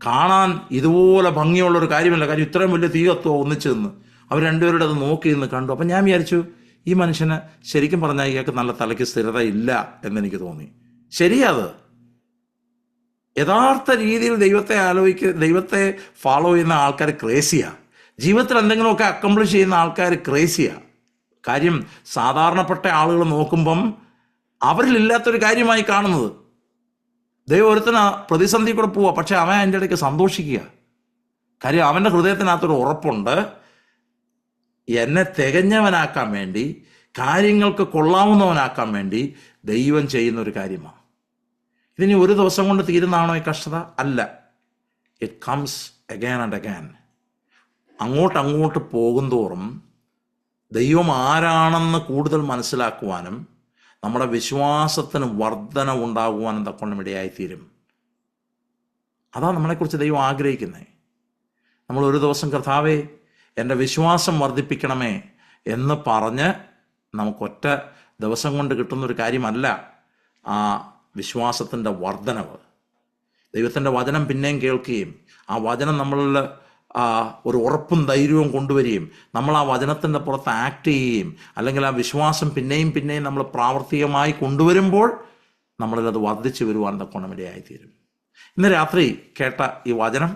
[SPEAKER 1] കാണാൻ ഇതുപോലെ ഭംഗിയുള്ളൊരു കാര്യമില്ല, കാര്യം ഇത്രയും വലിയ തീ കത്തുമോ ഒന്നിച്ചു നിന്ന്. അവർ രണ്ടുപേരുടെ അത് നോക്കി നിന്ന് കണ്ടു. അപ്പം ഞാൻ വിചാരിച്ചു, ഈ മനുഷ്യന് ശരിക്കും പറഞ്ഞാൽ ഇയാൾക്ക് നല്ല തലയ്ക്ക് സ്ഥിരത ഇല്ല എന്നെനിക്ക് തോന്നി. ശരിയത് യഥാർത്ഥ രീതിയിൽ ദൈവത്തെ ഫോളോ ചെയ്യുന്ന ആൾക്കാർ ക്രേസിയാണ്. ജീവിതത്തിൽ എന്തെങ്കിലുമൊക്കെ അക്കംപ്ലിഷ് ചെയ്യുന്ന ആൾക്കാർ ക്രേസിയാണ്. കാര്യം സാധാരണപ്പെട്ട ആളുകൾ നോക്കുമ്പം അവരിലില്ലാത്തൊരു കാര്യമായി കാണുന്നത്. ദൈവം ഒരുത്തിന് പ്രതിസന്ധി കൂടെ പോവുക, പക്ഷെ അവൻ അതിൻ്റെ ഇടയ്ക്ക് സന്തോഷിക്കുക. കാര്യം അവൻ്റെ ഹൃദയത്തിനകത്തൊരു ഉറപ്പുണ്ട്, എന്നെ തികഞ്ഞവനാക്കാൻ വേണ്ടി, കാര്യങ്ങൾക്ക് കൊള്ളാവുന്നവനാക്കാൻ വേണ്ടി ദൈവം ചെയ്യുന്നൊരു കാര്യമാണ്. ഇതിനി ഒരു ദിവസം കൊണ്ട് തീരുന്നതാണോ ഈ കഷ്ടത? അല്ല. It comes again and again. അങ്ങോട്ട് പോകുന്തോറും ദൈവം ആരാണെന്ന് കൂടുതൽ മനസ്സിലാക്കുവാനും നമ്മുടെ വിശ്വാസത്തിന് വർധന ഉണ്ടാകുവാനും തക്കൊണ്ടും ഇടയായിത്തീരും. അതാണ് നമ്മളെക്കുറിച്ച് ദൈവം ആഗ്രഹിക്കുന്നത്. നമ്മൾ ഒരു ദിവസം കർത്താവേ എൻ്റെ വിശ്വാസം വർദ്ധിപ്പിക്കണമേ എന്ന് പറഞ്ഞ് നമുക്കൊറ്റ ദിവസം കൊണ്ട് കിട്ടുന്നൊരു കാര്യമല്ല ആ വിശ്വാസത്തിൻ്റെ വർധനവ്. ദൈവത്തിൻ്റെ വചനം പിന്നെയും കേൾക്കുകയും ആ വചനം നമ്മളിൽ ഒരു ഉറപ്പും ധൈര്യവും കൊണ്ടുവരികയും നമ്മൾ ആ വചനത്തിൻ്റെ പുറത്ത് ആക്ട് ചെയ്യുകയും അല്ലെങ്കിൽ ആ വിശ്വാസം പിന്നെയും നമ്മൾ പ്രാവർത്തികമായി കൊണ്ടുവരുമ്പോൾ നമ്മളിലത് വർദ്ധിച്ചു വരുവാൻ തക്കോണം ഇടയായിത്തീരും. ഇന്ന് രാത്രി കേട്ട ഈ വചനം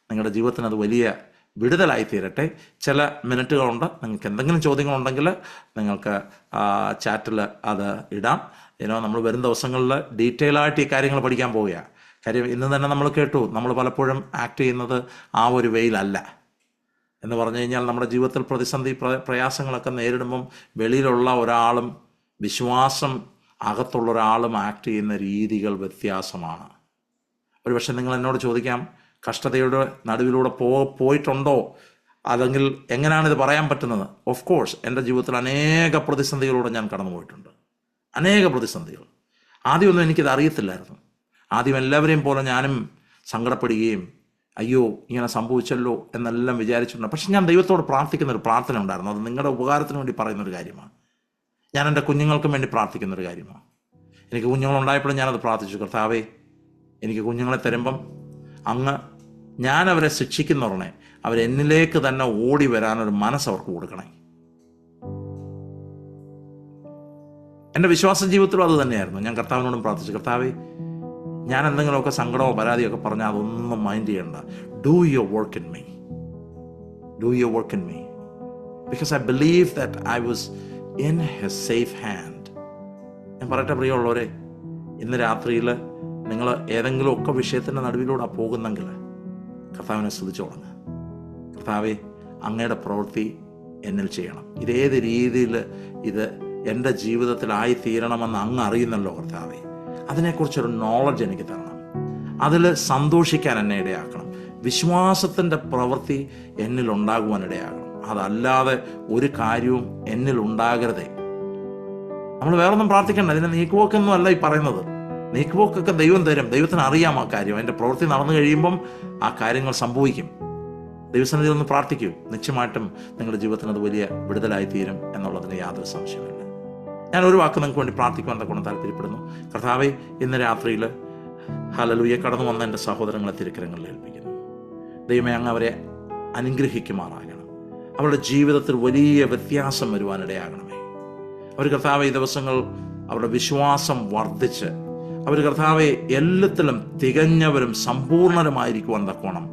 [SPEAKER 1] നിങ്ങളുടെ ജീവിതത്തിന് അത് വലിയ വിടുതലായി തീരട്ടെ. ചില മിനിറ്റുകളുണ്ട്. നിങ്ങൾക്ക് എന്തെങ്കിലും ചോദ്യങ്ങളുണ്ടെങ്കിൽ നിങ്ങൾക്ക് ചാറ്റിൽ അത് ഇടാം. നമ്മൾ വരും ദിവസങ്ങളിൽ ഡീറ്റെയിൽ ആയിട്ട് ഈ കാര്യങ്ങൾ പഠിക്കാൻ പോവുകയാണ്. കാര്യം ഇന്ന് തന്നെ നമ്മൾ കേട്ടു, നമ്മൾ പലപ്പോഴും ആക്ട് ചെയ്യുന്നത് ആ ഒരു വെയിലല്ല എന്ന് പറഞ്ഞു കഴിഞ്ഞാൽ, നമ്മുടെ ജീവിതത്തിൽ പ്രതിസന്ധി പ്രയാസങ്ങളൊക്കെ നേരിടുമ്പം വെളിയിലുള്ള ഒരാളും വിശ്വാസം അകത്തുള്ള ഒരാളും ആക്ട് ചെയ്യുന്ന രീതികൾ വ്യത്യാസമാണ്. ഒരുപക്ഷെ നിങ്ങൾ എന്നോട് ചോദിക്കാം, കഷ്ടതയുടെ നടുവിലൂടെ പോയിട്ടുണ്ടോ, അല്ലെങ്കിൽ എങ്ങനെയാണിത് പറയാൻ പറ്റുന്നത്? ഓഫ് കോഴ്സ്, എൻ്റെ ജീവിതത്തിൽ അനേക പ്രതിസന്ധികളൂടെ ഞാൻ കടന്നു പോയിട്ടുണ്ട്. അനേക പ്രതിസന്ധികൾ. ആദ്യമൊന്നും എനിക്കിത് അറിയത്തില്ലായിരുന്നു. ആദ്യം എല്ലാവരെയും പോലെ ഞാനും സങ്കടപ്പെടുകയും അയ്യോ ഇങ്ങനെ സംഭവിച്ചല്ലോ എന്നെല്ലാം വിചാരിച്ചിട്ടുണ്ട്. പക്ഷെ ഞാൻ ദൈവത്തോട് പ്രാർത്ഥിക്കുന്നൊരു പ്രാർത്ഥന ഉണ്ടായിരുന്നു. അത് നിങ്ങളുടെ ഉപകാരത്തിന് വേണ്ടി പറയുന്നൊരു കാര്യമാണ്. ഞാൻ എൻ്റെ കുഞ്ഞുങ്ങൾക്കും വേണ്ടി പ്രാർത്ഥിക്കുന്നൊരു കാര്യമാണ്. എനിക്ക് കുഞ്ഞുങ്ങളുണ്ടായപ്പോഴും ഞാനത് പ്രാർത്ഥിച്ചു, കർത്താവേ എനിക്ക് കുഞ്ഞുങ്ങളെ തരുമ്പം അങ്ങ് ഞാൻ അവരെ ശിക്ഷിക്കുന്നവരണേ, അവരെന്നിലേക്ക് തന്നെ ഓടി വരാനൊരു മനസ്സ് അവർക്ക് കൊടുക്കണേ. എൻ്റെ വിശ്വാസ ജീവിതത്തിലും അത് തന്നെയായിരുന്നു. ഞാൻ കർത്താവിനോടും പ്രാർത്ഥിച്ചു, കർത്താവേ ഞാൻ എന്തെങ്കിലുമൊക്കെ സങ്കടമോ പരാതിയൊക്കെ പറഞ്ഞാൽ അതൊന്നും മൈൻഡ് ചെയ്യണ്ട. Do your work in me, do your work in me, because I believe that I was in his safe hand. ഞാൻ പറയട്ടെ പ്രിയമുള്ളവരെ, ഇന്ന് രാത്രിയിൽ നിങ്ങൾ ഏതെങ്കിലുമൊക്കെ വിഷയത്തിൻ്റെ നടുവിലൂടെ പോകുന്നെങ്കിൽ കർത്താവിനെ സ്തുതിച്ചു തുടങ്ങുക. കർത്താവെ അങ്ങയുടെ പ്രവൃത്തി എന്നിൽ ചെയ്യണം. ഇതേത് രീതിയിൽ ഇത് എൻ്റെ ജീവിതത്തിലായി തീരണമെന്ന് അങ്ങ് അറിയുന്നല്ലോ കർത്താവെ. അതിനെക്കുറിച്ചൊരു നോളജ് എനിക്ക് തരണം. അതിൽ സന്തോഷിക്കാൻ എന്നെ ഇടയാക്കണം. വിശ്വാസത്തിൻ്റെ പ്രവൃത്തി എന്നിലുണ്ടാകുവാൻ ഇടയാകണം. അതല്ലാതെ ഒരു കാര്യവും എന്നിലുണ്ടാകരുതേ. നമ്മൾ വേറൊന്നും പ്രാർത്ഥിക്കണ്ട. അതിനെ നീക്കുപോക്കൊന്നും അല്ല ഈ പറയുന്നത്. നീക്കുപോക്കൊക്കെ ദൈവം തരും. ദൈവത്തിന് അറിയാം ആ കാര്യം. അതിൻ്റെ പ്രവൃത്തി നടന്നു കഴിയുമ്പം ആ കാര്യങ്ങൾ സംഭവിക്കും. ദൈവസന്നിധി ഒന്ന് പ്രാർത്ഥിക്കൂ. നിശ്ചയമായിട്ടും നിങ്ങളുടെ ജീവിതത്തിന് അത് വലിയ വിടുതലായി തീരും എന്നുള്ളതിന് യാതൊരു സംശയമില്ല. ഞാൻ ഒരു വാക്ക് നിങ്ങൾക്ക് വേണ്ടി പ്രാർത്ഥിക്കുവാൻ തക്കൊണ്ട് താല്പര്യപ്പെടുന്നു. കർത്താവേ, ഇന്ന് രാത്രിയിൽ ഹല്ലേലൂയ കടന്നു വന്ന എൻ്റെ സഹോദരങ്ങളെ തിരുക്കരങ്ങളിൽ ഏൽപ്പിക്കുന്നു. ദൈവമേ, അങ്ങ് അവരെ അനുഗ്രഹിക്കുമാറാകണം. അവരുടെ ജീവിതത്തിൽ വലിയ വ്യത്യാസം വരുവാനിടയാകണമേ. അവർ കർത്താവേ ഈ ദിവസങ്ങൾ അവരുടെ വിശ്വാസം വർദ്ധിച്ച് അവർ കർത്താവെ എല്ലാത്തിലും തികഞ്ഞവരും സമ്പൂർണരുമായിരിക്കുവാൻ തക്കോണം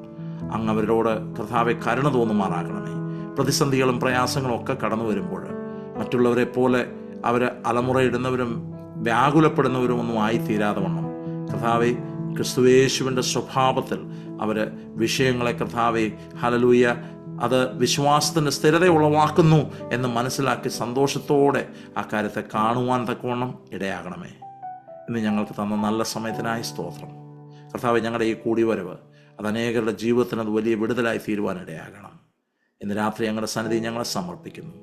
[SPEAKER 1] അങ്ങ് അവരോട് കർത്താവെ കരുണ തോന്നുമാറാകണമേ. പ്രതിസന്ധികളും പ്രയാസങ്ങളും ഒക്കെ കടന്നു വരുമ്പോൾ മറ്റുള്ളവരെ പോലെ അവർ അലമുറയിടുന്നവരും വ്യാകുലപ്പെടുന്നവരും ഒന്നും ആയിത്തീരാതെ വണ്ണം കർത്താവെ ക്രിസ്തുയേശുവിൻ്റെ സ്വഭാവത്തിൽ അവർ വിഷയങ്ങളെ കർത്താവെ ഹല്ലേലൂയ അത് വിശ്വാസത്തിൻ്റെ സ്ഥിരത ഉളവാക്കുന്നു എന്ന് മനസ്സിലാക്കി സന്തോഷത്തോടെ ആ കാര്യത്തെ കാണുവാൻ തക്കവണ്ണം ഇടയാകണമേ. ഇന്ന് ഞങ്ങൾക്ക് തന്ന നല്ല സമയത്തിനായി സ്തോത്രം. കർത്താവെ, ഞങ്ങളുടെ ഈ കൂടിവരവ് അത് അനേകരുടെ ജീവിതത്തിന് അത് വലിയ വിടുതലായി തീരുവാനിടയാകണം. ഇന്ന് രാത്രി ഞങ്ങളുടെ സന്നിധി ഞങ്ങളെ സമർപ്പിക്കുന്നു.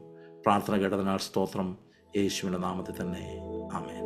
[SPEAKER 1] പ്രാർത്ഥന കേട്ടതിനാൽ സ്തോത്രം. യേശുവിൻ്റെ നാമത്തിൽ തന്നെ ആമേൻ.